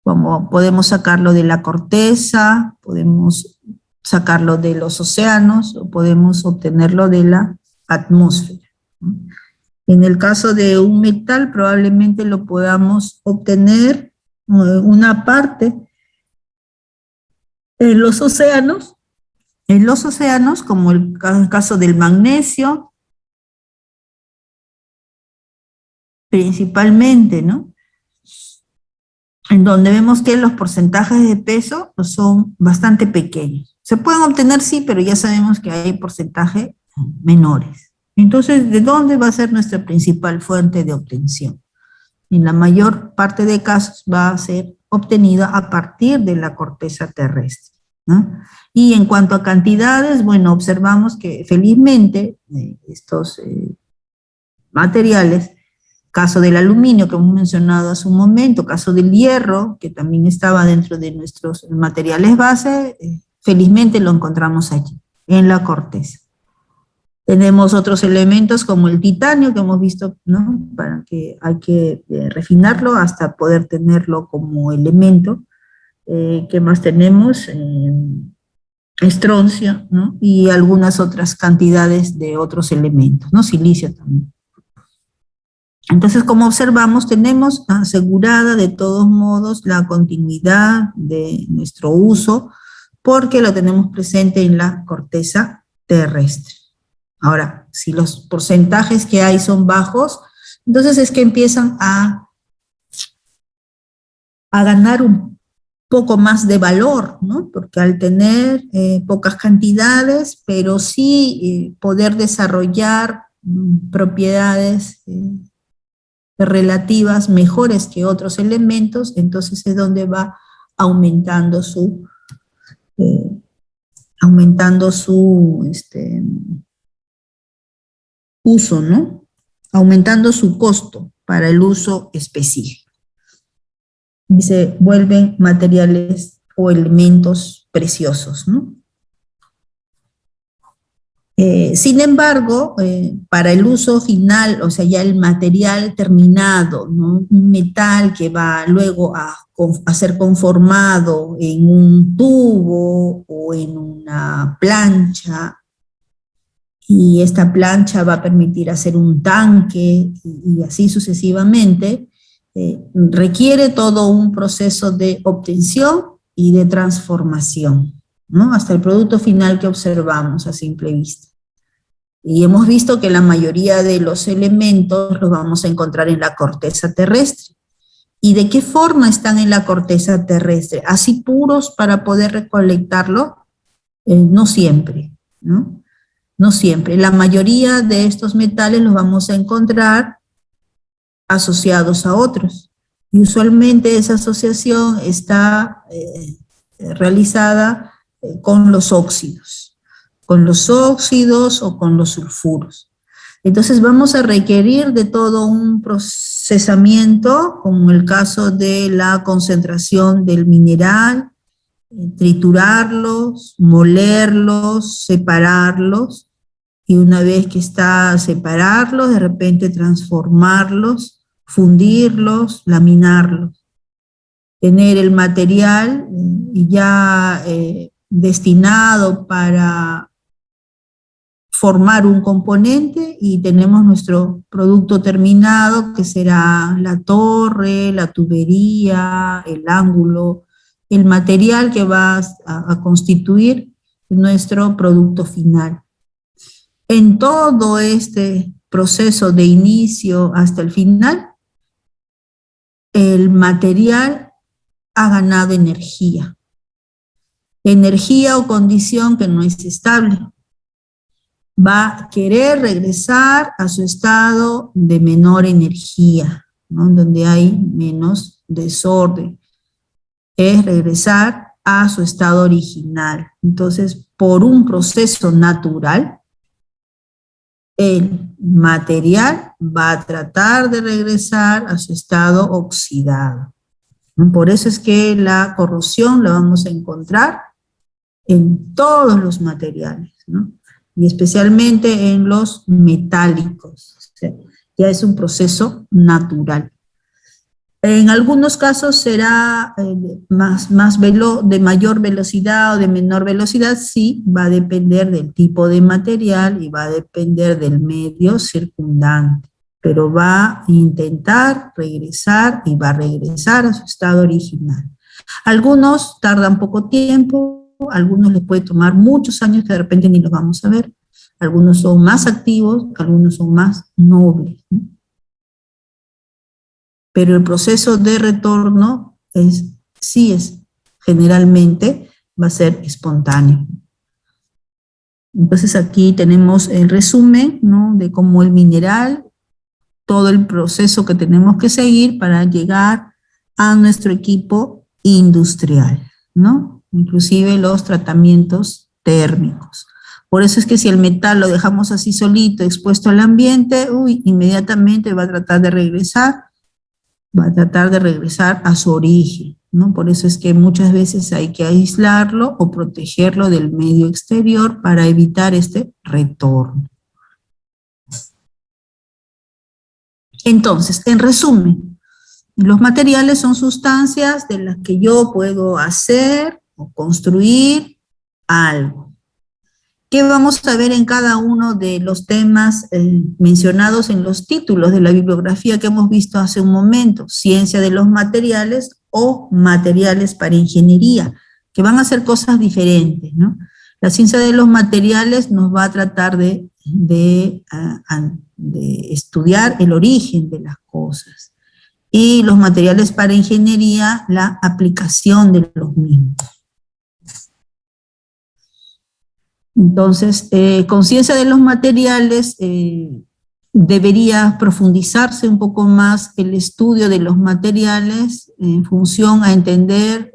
Como podemos sacarlo de la corteza, podemos sacarlo de los océanos o podemos obtenerlo de la atmósfera. En el caso de un metal, probablemente lo podamos obtener una parte en los océanos, como el caso del magnesio, principalmente, ¿no? En donde vemos que los porcentajes de peso son bastante pequeños. Se pueden obtener, sí, pero ya sabemos que hay porcentajes menores. Entonces, ¿de dónde va a ser nuestra principal fuente de obtención? En la mayor parte de casos va a ser obtenida a partir de la corteza terrestre, ¿no? Y en cuanto a cantidades, bueno, observamos que felizmente estos materiales, caso del aluminio que hemos mencionado hace un momento, caso del hierro, que también estaba dentro de nuestros materiales base, felizmente lo encontramos allí, en la corteza. Tenemos otros elementos como el titanio que hemos visto, ¿no? Para que hay que refinarlo hasta poder tenerlo como elemento. ¿Qué más tenemos? Estroncio, ¿no? Y algunas otras cantidades de otros elementos, ¿no? Silicio también. Entonces, como observamos, tenemos asegurada de todos modos la continuidad de nuestro uso porque lo tenemos presente en la corteza terrestre. Ahora, si los porcentajes que hay son bajos, entonces es que empiezan a ganar un poco más de valor, ¿no? Porque al tener pocas cantidades, pero sí poder desarrollar propiedades relativas mejores que otros elementos, entonces es donde va aumentando su uso, ¿no? Aumentando su costo para el uso específico. Y se vuelven materiales o elementos preciosos, ¿no? Sin embargo, para el uso final, o sea, ya el material terminado, ¿no? Un metal que va luego a ser conformado en un tubo o en una plancha, y esta plancha va a permitir hacer un tanque y así sucesivamente, requiere todo un proceso de obtención y de transformación, ¿no? Hasta el producto final que observamos a simple vista. Y hemos visto que la mayoría de los elementos los vamos a encontrar en la corteza terrestre. ¿Y de qué forma están en la corteza terrestre? ¿Así puros para poder recolectarlo? No siempre, ¿no? No siempre. La mayoría de estos metales los vamos a encontrar asociados a otros. Y usualmente esa asociación está realizada con los óxidos o con los sulfuros. Entonces vamos a requerir de todo un procesamiento, como en el caso de la concentración del mineral, triturarlos, molerlos, separarlos, y una vez que está separarlos, de repente transformarlos, fundirlos, laminarlos. tener el material ya destinado para formar un componente y tenemos nuestro producto terminado, que será la torre, la tubería, el ángulo, el material que va a constituir nuestro producto final. En todo este proceso de inicio hasta el final, el material ha ganado energía. Energía o condición que no es estable. Va a querer regresar a su estado de menor energía, ¿no? Donde hay menos desorden. Es regresar a su estado original. Entonces, por un proceso natural, el material va a tratar de regresar a su estado oxidado. Por eso es que la corrosión la vamos a encontrar en todos los materiales, ¿no? Y especialmente en los metálicos. O sea, ya es un proceso natural. En algunos casos será de mayor velocidad o de menor velocidad, sí, va a depender del tipo de material y va a depender del medio circundante, pero va a intentar regresar y va a regresar a su estado original. Algunos tardan poco tiempo, algunos les puede tomar muchos años que de repente ni los vamos a ver, algunos son más activos, algunos son más nobles, ¿no? Pero el proceso de retorno generalmente va a ser espontáneo. Entonces aquí tenemos el resumen, ¿no?, de cómo el mineral, todo el proceso que tenemos que seguir para llegar a nuestro equipo industrial, ¿no? Inclusive los tratamientos térmicos. Por eso es que si el metal lo dejamos así solito, expuesto al ambiente, inmediatamente va a tratar de regresar a su origen, ¿no? Por eso es que muchas veces hay que aislarlo o protegerlo del medio exterior para evitar este retorno. Entonces, en resumen, los materiales son sustancias de las que yo puedo hacer o construir algo. ¿Qué vamos a ver en cada uno de los temas mencionados en los títulos de la bibliografía que hemos visto hace un momento? Ciencia de los materiales o materiales para ingeniería, que van a ser cosas diferentes, ¿no? La ciencia de los materiales nos va a tratar de estudiar el origen de las cosas. Y los materiales para ingeniería, la aplicación de los mismos. Entonces, con ciencia de los materiales debería profundizarse un poco más el estudio de los materiales en función a entender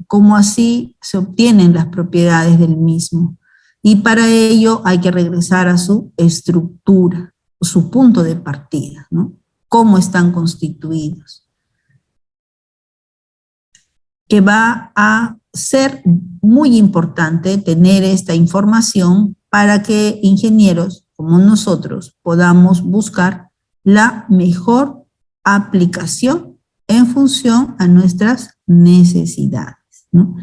cómo así se obtienen las propiedades del mismo. Y para ello hay que regresar a su estructura, su punto de partida, ¿no? Cómo están constituidos. Que va a ser muy importante tener esta información para que ingenieros como nosotros podamos buscar la mejor aplicación en función a nuestras necesidades, ¿no?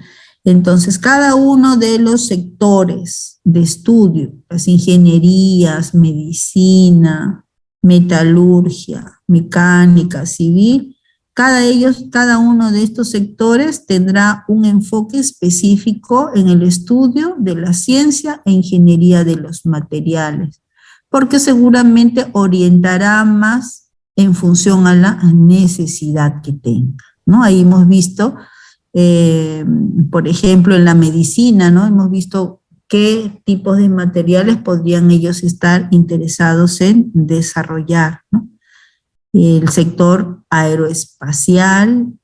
Entonces, cada uno de los sectores de estudio, las ingenierías, medicina, metalurgia, mecánica, civil, cada uno de estos sectores tendrá un enfoque específico en el estudio de la ciencia e ingeniería de los materiales, porque seguramente orientará más en función a la necesidad que tenga, ¿no? Ahí hemos visto, por ejemplo, en la medicina, ¿no? Hemos visto qué tipos de materiales podrían ellos estar interesados en desarrollar, ¿no? El sector aeroespacial,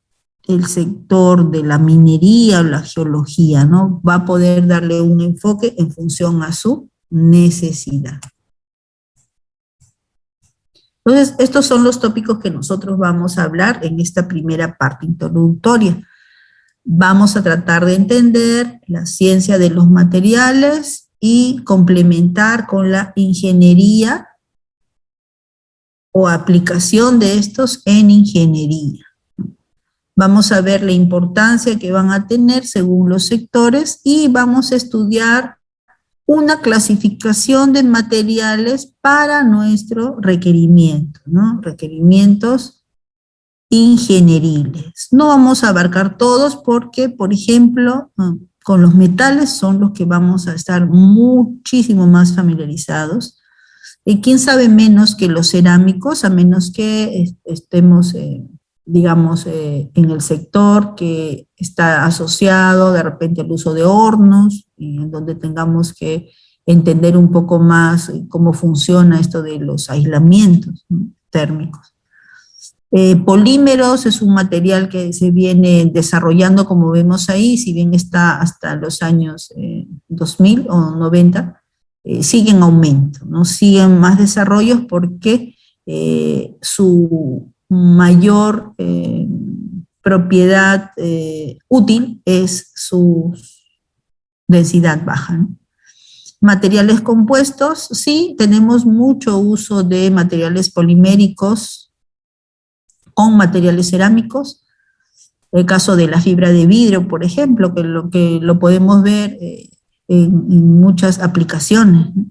el sector de la minería o la geología, ¿no? Va a poder darle un enfoque en función a su necesidad. Entonces, estos son los tópicos que nosotros vamos a hablar en esta primera parte introductoria. Vamos a tratar de entender la ciencia de los materiales y complementar con la ingeniería o aplicación de estos en ingeniería. Vamos a ver la importancia que van a tener según los sectores y vamos a estudiar una clasificación de materiales para nuestro requerimiento, ¿no? Requerimientos ingenieriles. No vamos a abarcar todos porque, por ejemplo, con los metales son los que vamos a estar muchísimo más familiarizados. ¿Quién sabe menos que los cerámicos, a menos que estemos, digamos, en el sector que está asociado de repente al uso de hornos, y en donde tengamos que entender un poco más cómo funciona esto de los aislamientos, ¿no?, térmicos. Polímeros es un material que se viene desarrollando, como vemos ahí, si bien está hasta los años 2000 o 90, sigue en aumento, ¿no? Siguen más desarrollos porque su mayor propiedad útil es su densidad baja, ¿no? Materiales compuestos, sí, tenemos mucho uso de materiales poliméricos con materiales cerámicos. El caso de la fibra de vidrio, por ejemplo, que lo podemos ver en muchas aplicaciones, ¿no?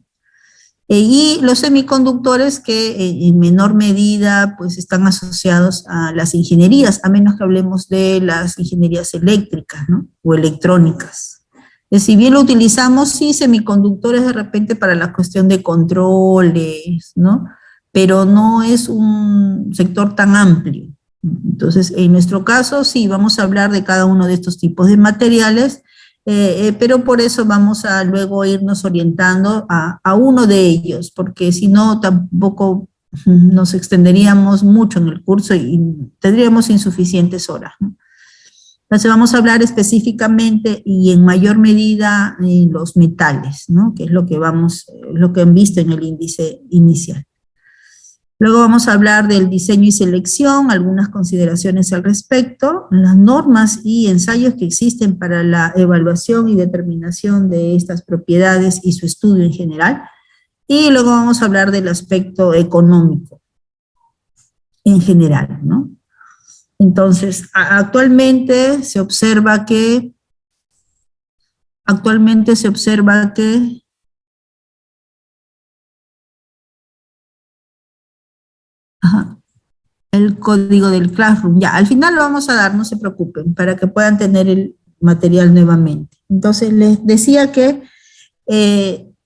Y los semiconductores que en menor medida pues están asociados a las ingenierías, a menos que hablemos de las ingenierías eléctricas, ¿no?, o electrónicas. Si bien lo utilizamos, sí, semiconductores de repente para la cuestión de controles, ¿no?, pero no es un sector tan amplio. Entonces, en nuestro caso, sí, vamos a hablar de cada uno de estos tipos de materiales, pero por eso vamos a luego irnos orientando a uno de ellos, porque si no, tampoco nos extenderíamos mucho en el curso y tendríamos insuficientes horas, ¿no? Entonces vamos a hablar específicamente y en mayor medida en los metales, ¿no?, que es lo que han visto en el índice inicial. Luego vamos a hablar del diseño y selección, algunas consideraciones al respecto, las normas y ensayos que existen para la evaluación y determinación de estas propiedades y su estudio en general. Y luego vamos a hablar del aspecto económico en general, ¿no? Entonces, actualmente se observa que ajá, el código del Classroom. Ya, al final lo vamos a dar, no se preocupen, para que puedan tener el material nuevamente. Entonces, les decía que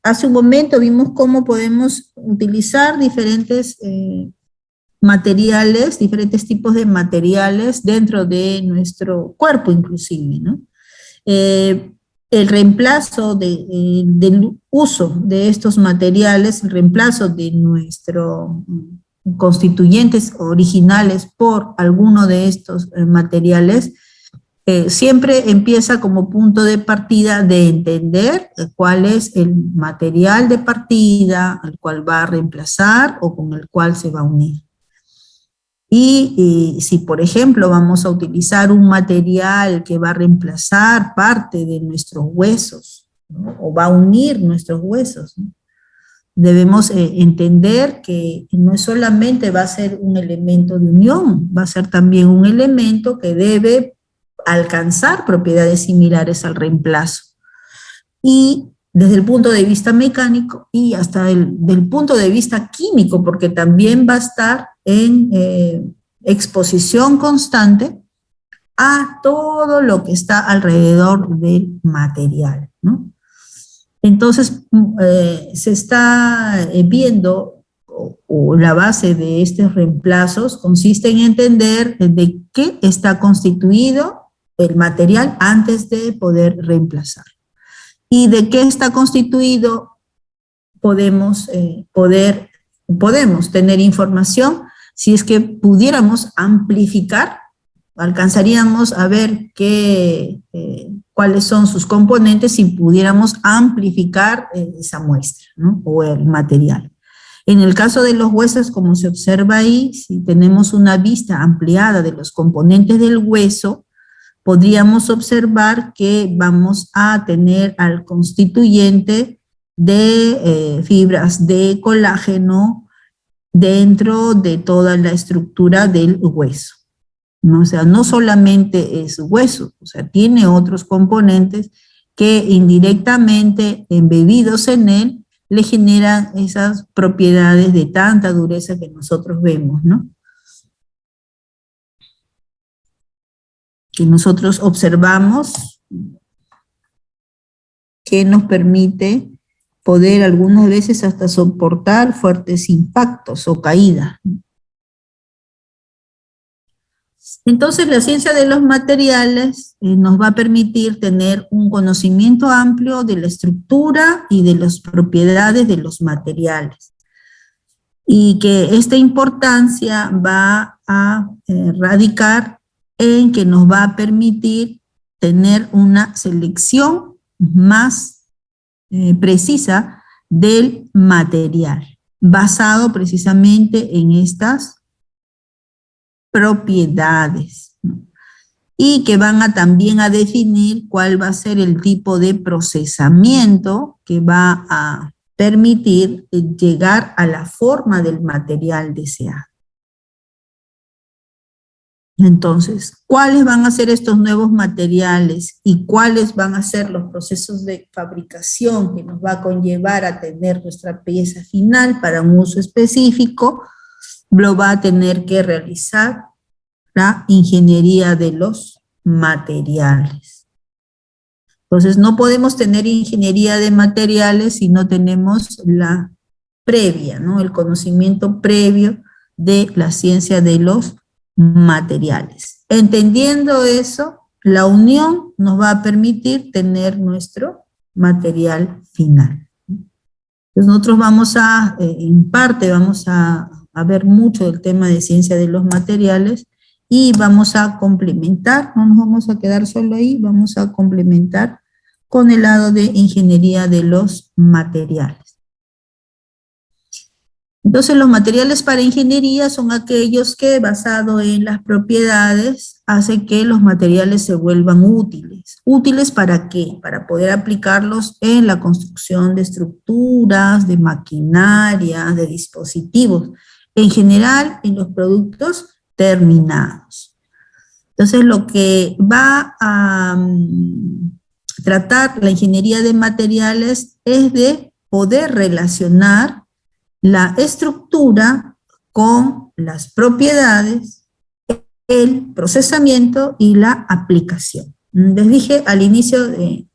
hace un momento vimos cómo podemos utilizar diferentes materiales, diferentes tipos de materiales dentro de nuestro cuerpo inclusive, ¿no? El reemplazo del uso de estos materiales, el reemplazo de nuestros constituyentes originales por alguno de estos materiales, siempre empieza como punto de partida de entender cuál es el material de partida, el cual va a reemplazar o con el cual se va a unir. Y si, por ejemplo, vamos a utilizar un material que va a reemplazar parte de nuestros huesos, ¿no?, o va a unir nuestros huesos, ¿no?, debemos entender que no solamente va a ser un elemento de unión, va a ser también un elemento que debe alcanzar propiedades similares al reemplazo. Y desde el punto de vista mecánico y hasta del punto de vista químico, porque también va a estar en exposición constante a todo lo que está alrededor del material, ¿no? Entonces, se está viendo, o la base de estos reemplazos consiste en entender de qué está constituido el material antes de poder reemplazar. Y de qué está constituido podemos tener información si es que pudiéramos amplificar, alcanzaríamos a ver cuáles son sus componentes si pudiéramos amplificar esa muestra, ¿no?, o el material. En el caso de los huesos, como se observa ahí, si tenemos una vista ampliada de los componentes del hueso, podríamos observar que vamos a tener al constituyente de fibras de colágeno dentro de toda la estructura del hueso. ¿no? O sea, no solamente es hueso, o sea, tiene otros componentes que indirectamente, embebidos en él, le generan esas propiedades de tanta dureza que nosotros vemos, ¿no? Que nosotros observamos, que nos permite poder algunas veces hasta soportar fuertes impactos o caídas. Entonces, la ciencia de los materiales nos va a permitir tener un conocimiento amplio de la estructura y de las propiedades de los materiales. Y que esta importancia va a radicar en que nos va a permitir tener una selección más precisa del material, basado precisamente en estas propiedades, ¿no? Y que van a también a definir cuál va a ser el tipo de procesamiento que va a permitir llegar a la forma del material deseado. Entonces, ¿cuáles van a ser estos nuevos materiales y cuáles van a ser los procesos de fabricación que nos va a conllevar a tener nuestra pieza final para un uso específico? Lo va a tener que realizar la ingeniería de los materiales. Entonces, no podemos tener ingeniería de materiales si no tenemos la previa, ¿no? El conocimiento previo de la ciencia de los materiales. Entendiendo eso, la unión nos va a permitir tener nuestro material final. Entonces, nosotros vamos a, en parte, vamos a ver mucho del tema de ciencia de los materiales y vamos a complementar, no nos vamos a quedar solo ahí, vamos a complementar con el lado de ingeniería de los materiales. Entonces, los materiales para ingeniería son aquellos que, basado en las propiedades, hacen que los materiales se vuelvan útiles. ¿Útiles para qué? Para poder aplicarlos en la construcción de estructuras, de maquinaria, de dispositivos, en general en los productos terminados. Entonces, lo que va a tratar la ingeniería de materiales es de poder relacionar la estructura con las propiedades, el procesamiento y la aplicación. Les dije al inicio,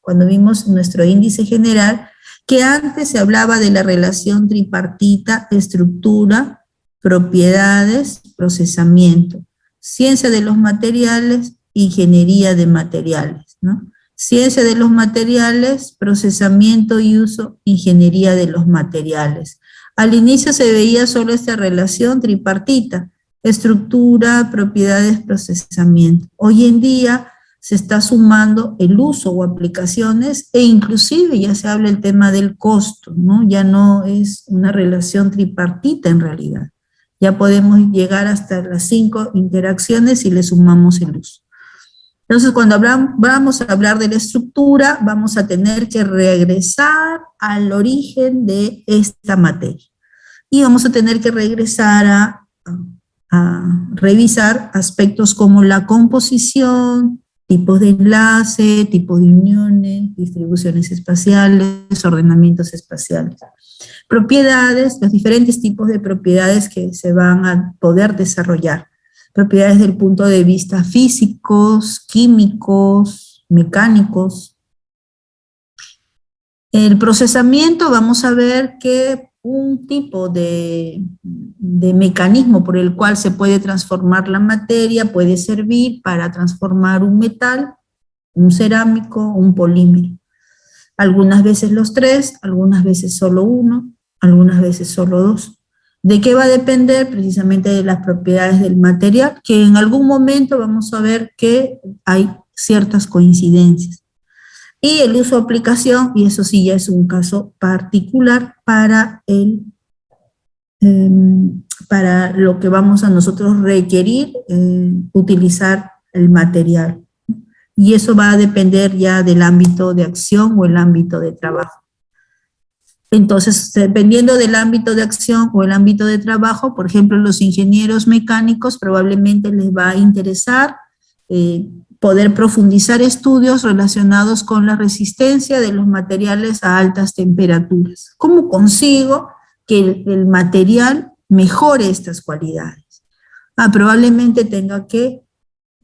cuando vimos nuestro índice general, que antes se hablaba de la relación tripartita, estructura, propiedades, procesamiento. Ciencia de los materiales, ingeniería de materiales, ¿no? Ciencia de los materiales, procesamiento y uso, ingeniería de los materiales. Al inicio se veía solo esta relación tripartita, estructura, propiedades, procesamiento. Hoy en día se está sumando el uso o aplicaciones e inclusive ya se habla el tema del costo, ¿no? Ya no es una relación tripartita en realidad. Ya podemos llegar hasta las 5 interacciones y le sumamos el uso. Entonces, cuando vamos a hablar de la estructura, vamos a tener que regresar al origen de esta materia. Y vamos a tener que regresar a revisar aspectos como la composición, tipos de enlace, tipos de uniones, distribuciones espaciales, ordenamientos espaciales. Propiedades, los diferentes tipos de propiedades que se van a poder desarrollar. Propiedades del punto de vista físicos, químicos, mecánicos. El procesamiento, vamos a ver que un tipo de mecanismo por el cual se puede transformar la materia puede servir para transformar un metal, un cerámico, un polímero. Algunas veces los 3, algunas veces solo 1, algunas veces solo 2. ¿De qué va a depender? Precisamente de las propiedades del material, que en algún momento vamos a ver que hay ciertas coincidencias. Y el uso de aplicación, y eso sí ya es un caso particular para lo que vamos a nosotros requerir utilizar el material. Y eso va a depender ya del ámbito de acción o el ámbito de trabajo. Entonces, dependiendo del ámbito de acción o el ámbito de trabajo, por ejemplo, los ingenieros mecánicos probablemente les va a interesar poder profundizar estudios relacionados con la resistencia de los materiales a altas temperaturas. ¿Cómo consigo que el material mejore estas cualidades? Probablemente tenga que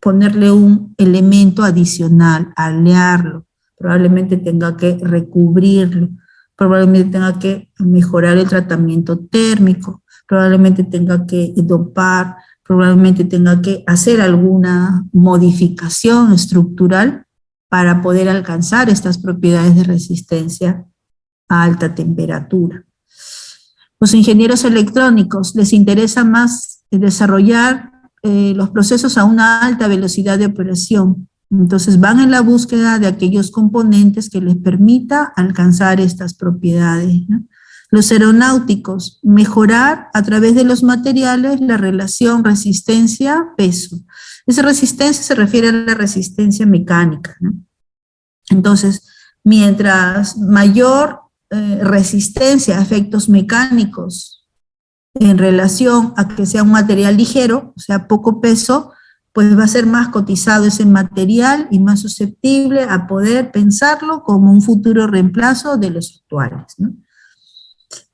ponerle un elemento adicional, alearlo, probablemente tenga que recubrirlo, probablemente tenga que mejorar el tratamiento térmico, probablemente tenga que dopar, probablemente tenga que hacer alguna modificación estructural para poder alcanzar estas propiedades de resistencia a alta temperatura. Los ingenieros electrónicos les interesa más desarrollar los procesos a una alta velocidad de operación. Entonces van en la búsqueda de aquellos componentes que les permita alcanzar estas propiedades, ¿no? Los aeronáuticos, mejorar a través de los materiales la relación resistencia-peso. Esa resistencia se refiere a la resistencia mecánica, ¿no? Entonces, mientras mayor resistencia a efectos mecánicos en relación a que sea un material ligero, o sea, poco peso, pues va a ser más cotizado ese material y más susceptible a poder pensarlo como un futuro reemplazo de los actuales, ¿no?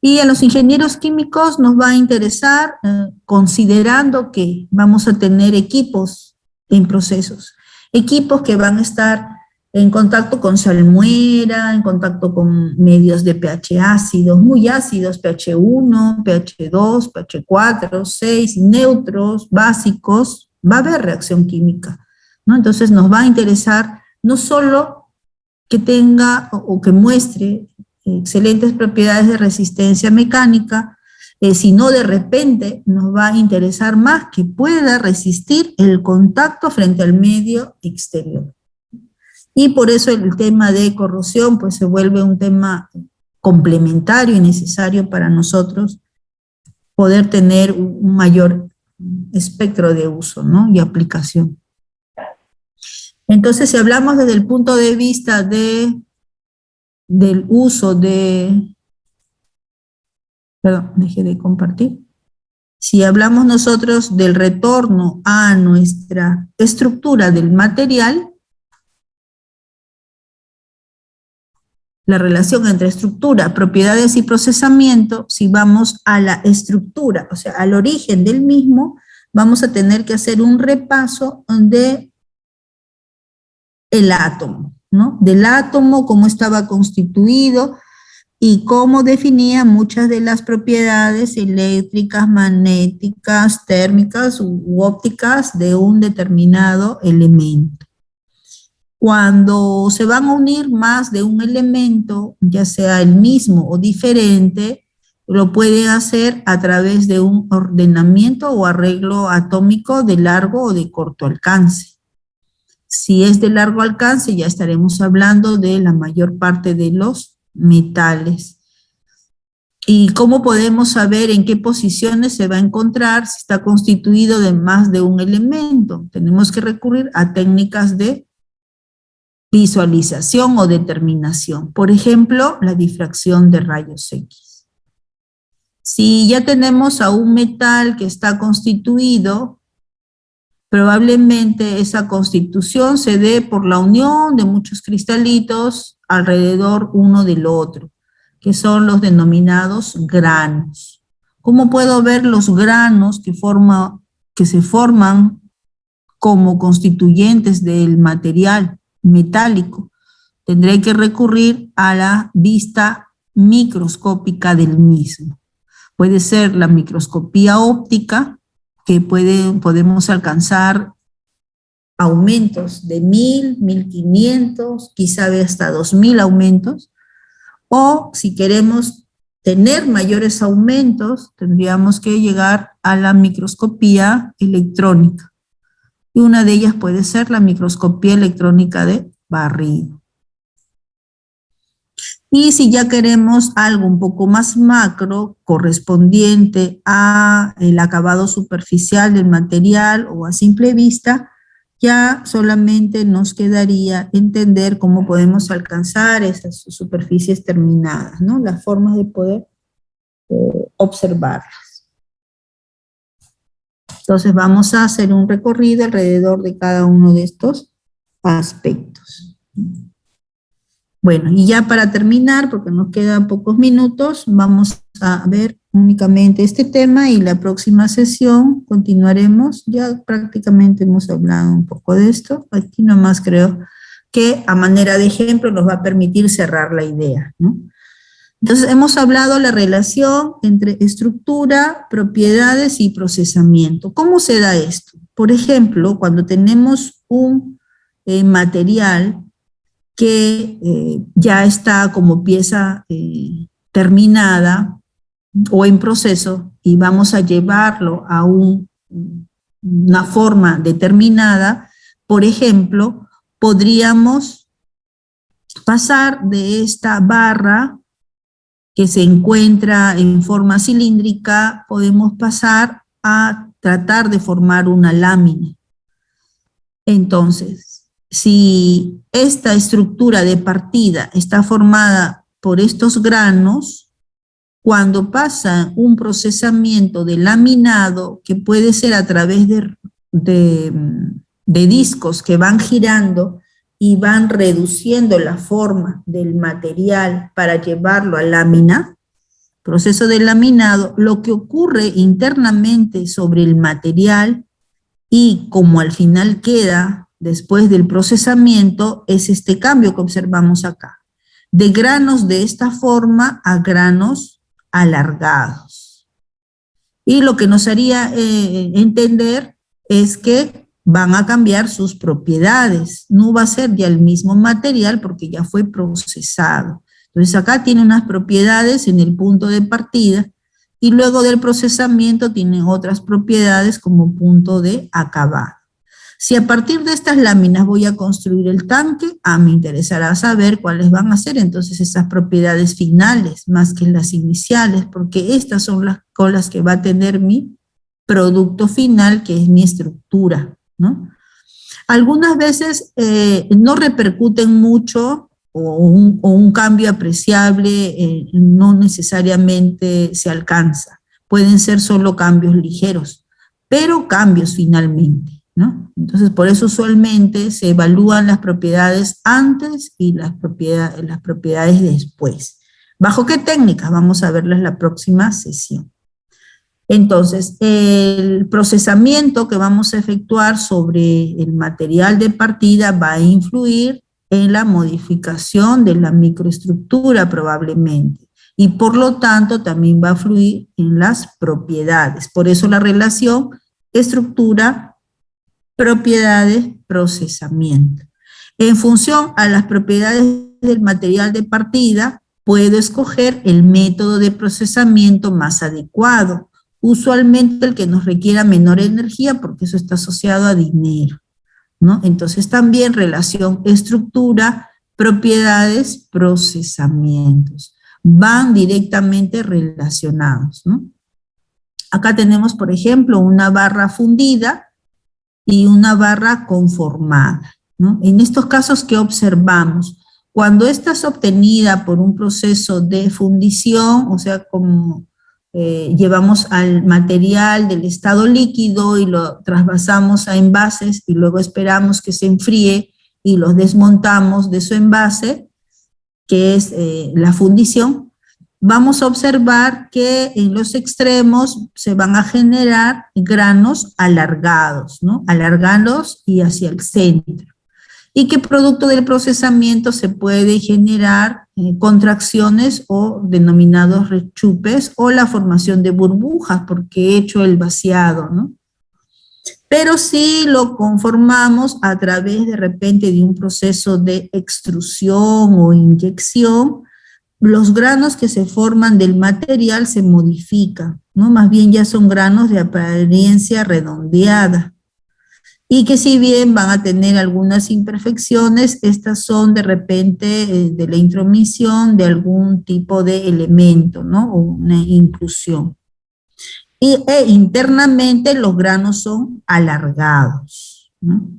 Y a los ingenieros químicos nos va a interesar, considerando que vamos a tener equipos en procesos, equipos que van a estar en contacto con salmuera, en contacto con medios de pH ácidos, muy ácidos, pH 1, pH 2, pH 4, 6, neutros, básicos, va a haber reacción química, ¿no? Entonces nos va a interesar no solo que tenga o que muestre excelentes propiedades de resistencia mecánica, sino de repente nos va a interesar más que pueda resistir el contacto frente al medio exterior. Y por eso el tema de corrosión pues se vuelve un tema complementario y necesario para nosotros poder tener un mayor espectro de uso, ¿no? Y aplicación. Entonces, si hablamos desde el punto de vista del uso de... Perdón, dejé de compartir. Si hablamos nosotros del retorno a nuestra estructura del material, la relación entre estructura, propiedades y procesamiento, si vamos a la estructura, o sea, al origen del mismo, vamos a tener que hacer un repaso de el átomo, ¿no? Del átomo, cómo estaba constituido y cómo definía muchas de las propiedades eléctricas, magnéticas, térmicas u ópticas de un determinado elemento. Cuando se van a unir más de un elemento, ya sea el mismo o diferente, lo pueden hacer a través de un ordenamiento o arreglo atómico de largo o de corto alcance. Si es de largo alcance, ya estaremos hablando de la mayor parte de los metales. ¿Y cómo podemos saber en qué posiciones se va a encontrar si está constituido de más de un elemento? Tenemos que recurrir a técnicas de visualización o determinación. Por ejemplo, la difracción de rayos X. Si ya tenemos a un metal que está constituido, probablemente esa constitución se dé por la unión de muchos cristalitos alrededor uno del otro, que son los denominados granos. ¿Cómo puedo ver los granos que se forman como constituyentes del material metálico? Tendré que recurrir a la vista microscópica del mismo. Puede ser la microscopía óptica, que podemos alcanzar aumentos de 1000, 1500, quizá hasta 2000 aumentos, o si queremos tener mayores aumentos, tendríamos que llegar a la microscopía electrónica. Y una de ellas puede ser la microscopía electrónica de barrido. Y si ya queremos algo un poco más macro, correspondiente a el acabado superficial del material o a simple vista, ya solamente nos quedaría entender cómo podemos alcanzar esas superficies terminadas, ¿no? Las formas de poder observarlas. Entonces vamos a hacer un recorrido alrededor de cada uno de estos aspectos. Bueno, y ya para terminar, porque nos quedan pocos minutos, vamos a ver únicamente este tema y la próxima sesión continuaremos. Ya prácticamente hemos hablado un poco de esto. Aquí nomás creo que a manera de ejemplo nos va a permitir cerrar la idea, ¿no? Entonces hemos hablado de la relación entre estructura, propiedades y procesamiento. ¿Cómo se da esto? Por ejemplo, cuando tenemos un material que ya está como pieza terminada o en proceso y vamos a llevarlo a una forma determinada, por ejemplo, podríamos pasar de esta barra que se encuentra en forma cilíndrica, podemos pasar a tratar de formar una lámina. Entonces, si esta estructura de partida está formada por estos granos, cuando pasa un procesamiento de laminado, que puede ser a través de discos que van girando y van reduciendo la forma del material para llevarlo a lámina, proceso de laminado, lo que ocurre internamente sobre el material y como al final queda después del procesamiento es este cambio que observamos acá, de granos de esta forma a granos alargados. Y lo que nos haría entender es que van a cambiar sus propiedades, no va a ser ya el mismo material porque ya fue procesado. Entonces acá tiene unas propiedades en el punto de partida y luego del procesamiento tiene otras propiedades como punto de acabado. Si a partir de estas láminas voy a construir el tanque, me interesará saber cuáles van a ser entonces esas propiedades finales más que las iniciales, porque estas son las con las que va a tener mi producto final, que es mi estructura, ¿no? Algunas veces no repercuten mucho o un cambio apreciable no necesariamente se alcanza. Pueden ser solo cambios ligeros, pero cambios finalmente, ¿no? Entonces, por eso usualmente se evalúan las propiedades antes y las propiedades después. ¿Bajo qué técnicas? Vamos a verlas la próxima sesión. Entonces, el procesamiento que vamos a efectuar sobre el material de partida va a influir en la modificación de la microestructura probablemente, y por lo tanto también va a fluir en las propiedades. Por eso la relación estructura, propiedades, procesamiento. En función a las propiedades del material de partida, puedo escoger el método de procesamiento más adecuado, usualmente el que nos requiera menor energía porque eso está asociado a dinero, ¿no? Entonces también relación estructura, propiedades, procesamientos. Van directamente relacionados, ¿no? Acá tenemos, por ejemplo, una barra fundida y una barra conformada, ¿no? En estos casos, ¿qué observamos? Cuando esta es obtenida por un proceso de fundición, o sea, como llevamos al material del estado líquido y lo trasvasamos a envases y luego esperamos que se enfríe y los desmontamos de su envase, que es la fundición, vamos a observar que en los extremos se van a generar granos alargados, ¿no? Alargados y hacia el centro. Y que producto del procesamiento se puede generar contracciones o denominados rechupes o la formación de burbujas porque he hecho el vaciado, ¿no? Pero si lo conformamos a través de repente de un proceso de extrusión o inyección, los granos que se forman del material se modifican, ¿no? Más bien ya son granos de apariencia redondeada. Y que si bien van a tener algunas imperfecciones, estas son de repente de la intromisión de algún tipo de elemento, ¿no? O una inclusión. E internamente los granos son alargados, ¿no?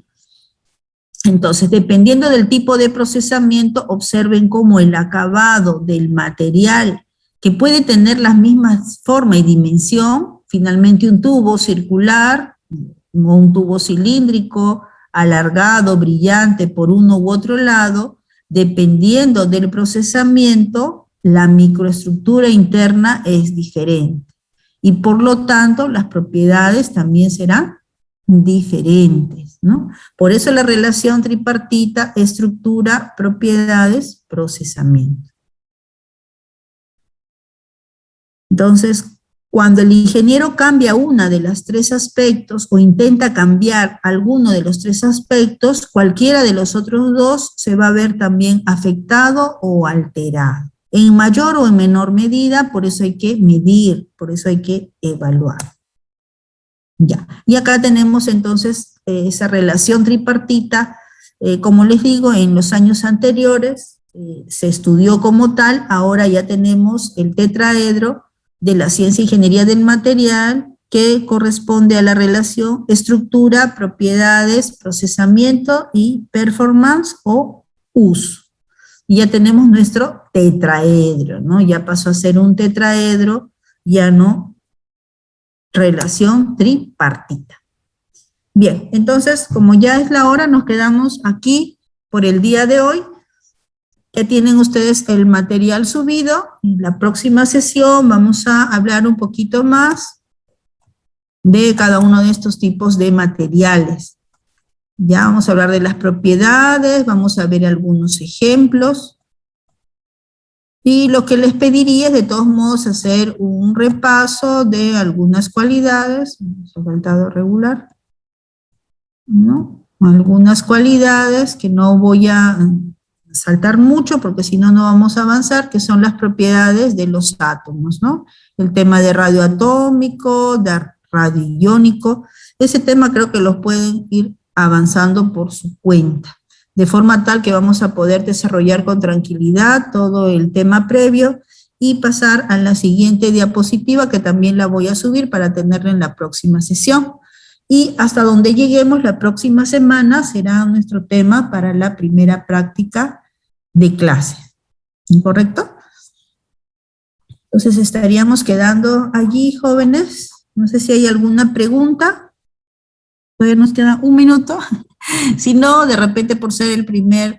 Entonces, dependiendo del tipo de procesamiento, observen cómo el acabado del material, que puede tener las mismas forma y dimensión, finalmente un tubo circular o un tubo cilíndrico, alargado, brillante por uno u otro lado, dependiendo del procesamiento, la microestructura interna es diferente. Y por lo tanto, las propiedades también serán diferentes, ¿no? Por eso la relación tripartita, estructura, propiedades, procesamiento. Entonces, cuando el ingeniero cambia una de las tres aspectos o intenta cambiar alguno de los tres aspectos, cualquiera de los otros dos se va a ver también afectado o alterado. En mayor o en menor medida, por eso hay que medir, por eso hay que evaluar. Ya, y acá tenemos entonces esa relación tripartita, como les digo, en los años anteriores se estudió como tal, ahora ya tenemos el tetraedro de la ciencia e ingeniería del material, que corresponde a la relación estructura, propiedades, procesamiento y performance o uso. Y ya tenemos nuestro tetraedro, ¿no? Ya pasó a ser un tetraedro, ya no relación tripartita. Bien, entonces, como ya es la hora, nos quedamos aquí por el día de hoy. Ya tienen ustedes el material subido. En la próxima sesión vamos a hablar un poquito más de cada uno de estos tipos de materiales. Ya vamos a hablar de las propiedades, vamos a ver algunos ejemplos. Y lo que les pediría es de todos modos hacer un repaso de algunas cualidades. Nos ha faltado regular, ¿no? Algunas cualidades que no voy a saltar mucho porque si no, no vamos a avanzar, que son las propiedades de los átomos, ¿no? El tema de radioatómico, de radiónico, ese tema creo que los pueden ir avanzando por su cuenta, de forma tal que vamos a poder desarrollar con tranquilidad todo el tema previo y pasar a la siguiente diapositiva, que también la voy a subir para tenerla en la próxima sesión. Y hasta donde lleguemos la próxima semana será nuestro tema para la primera práctica de clase, ¿correcto? Entonces estaríamos quedando allí, jóvenes. No sé si hay alguna pregunta. Todavía nos queda un minuto. Si no, de repente por ser el primer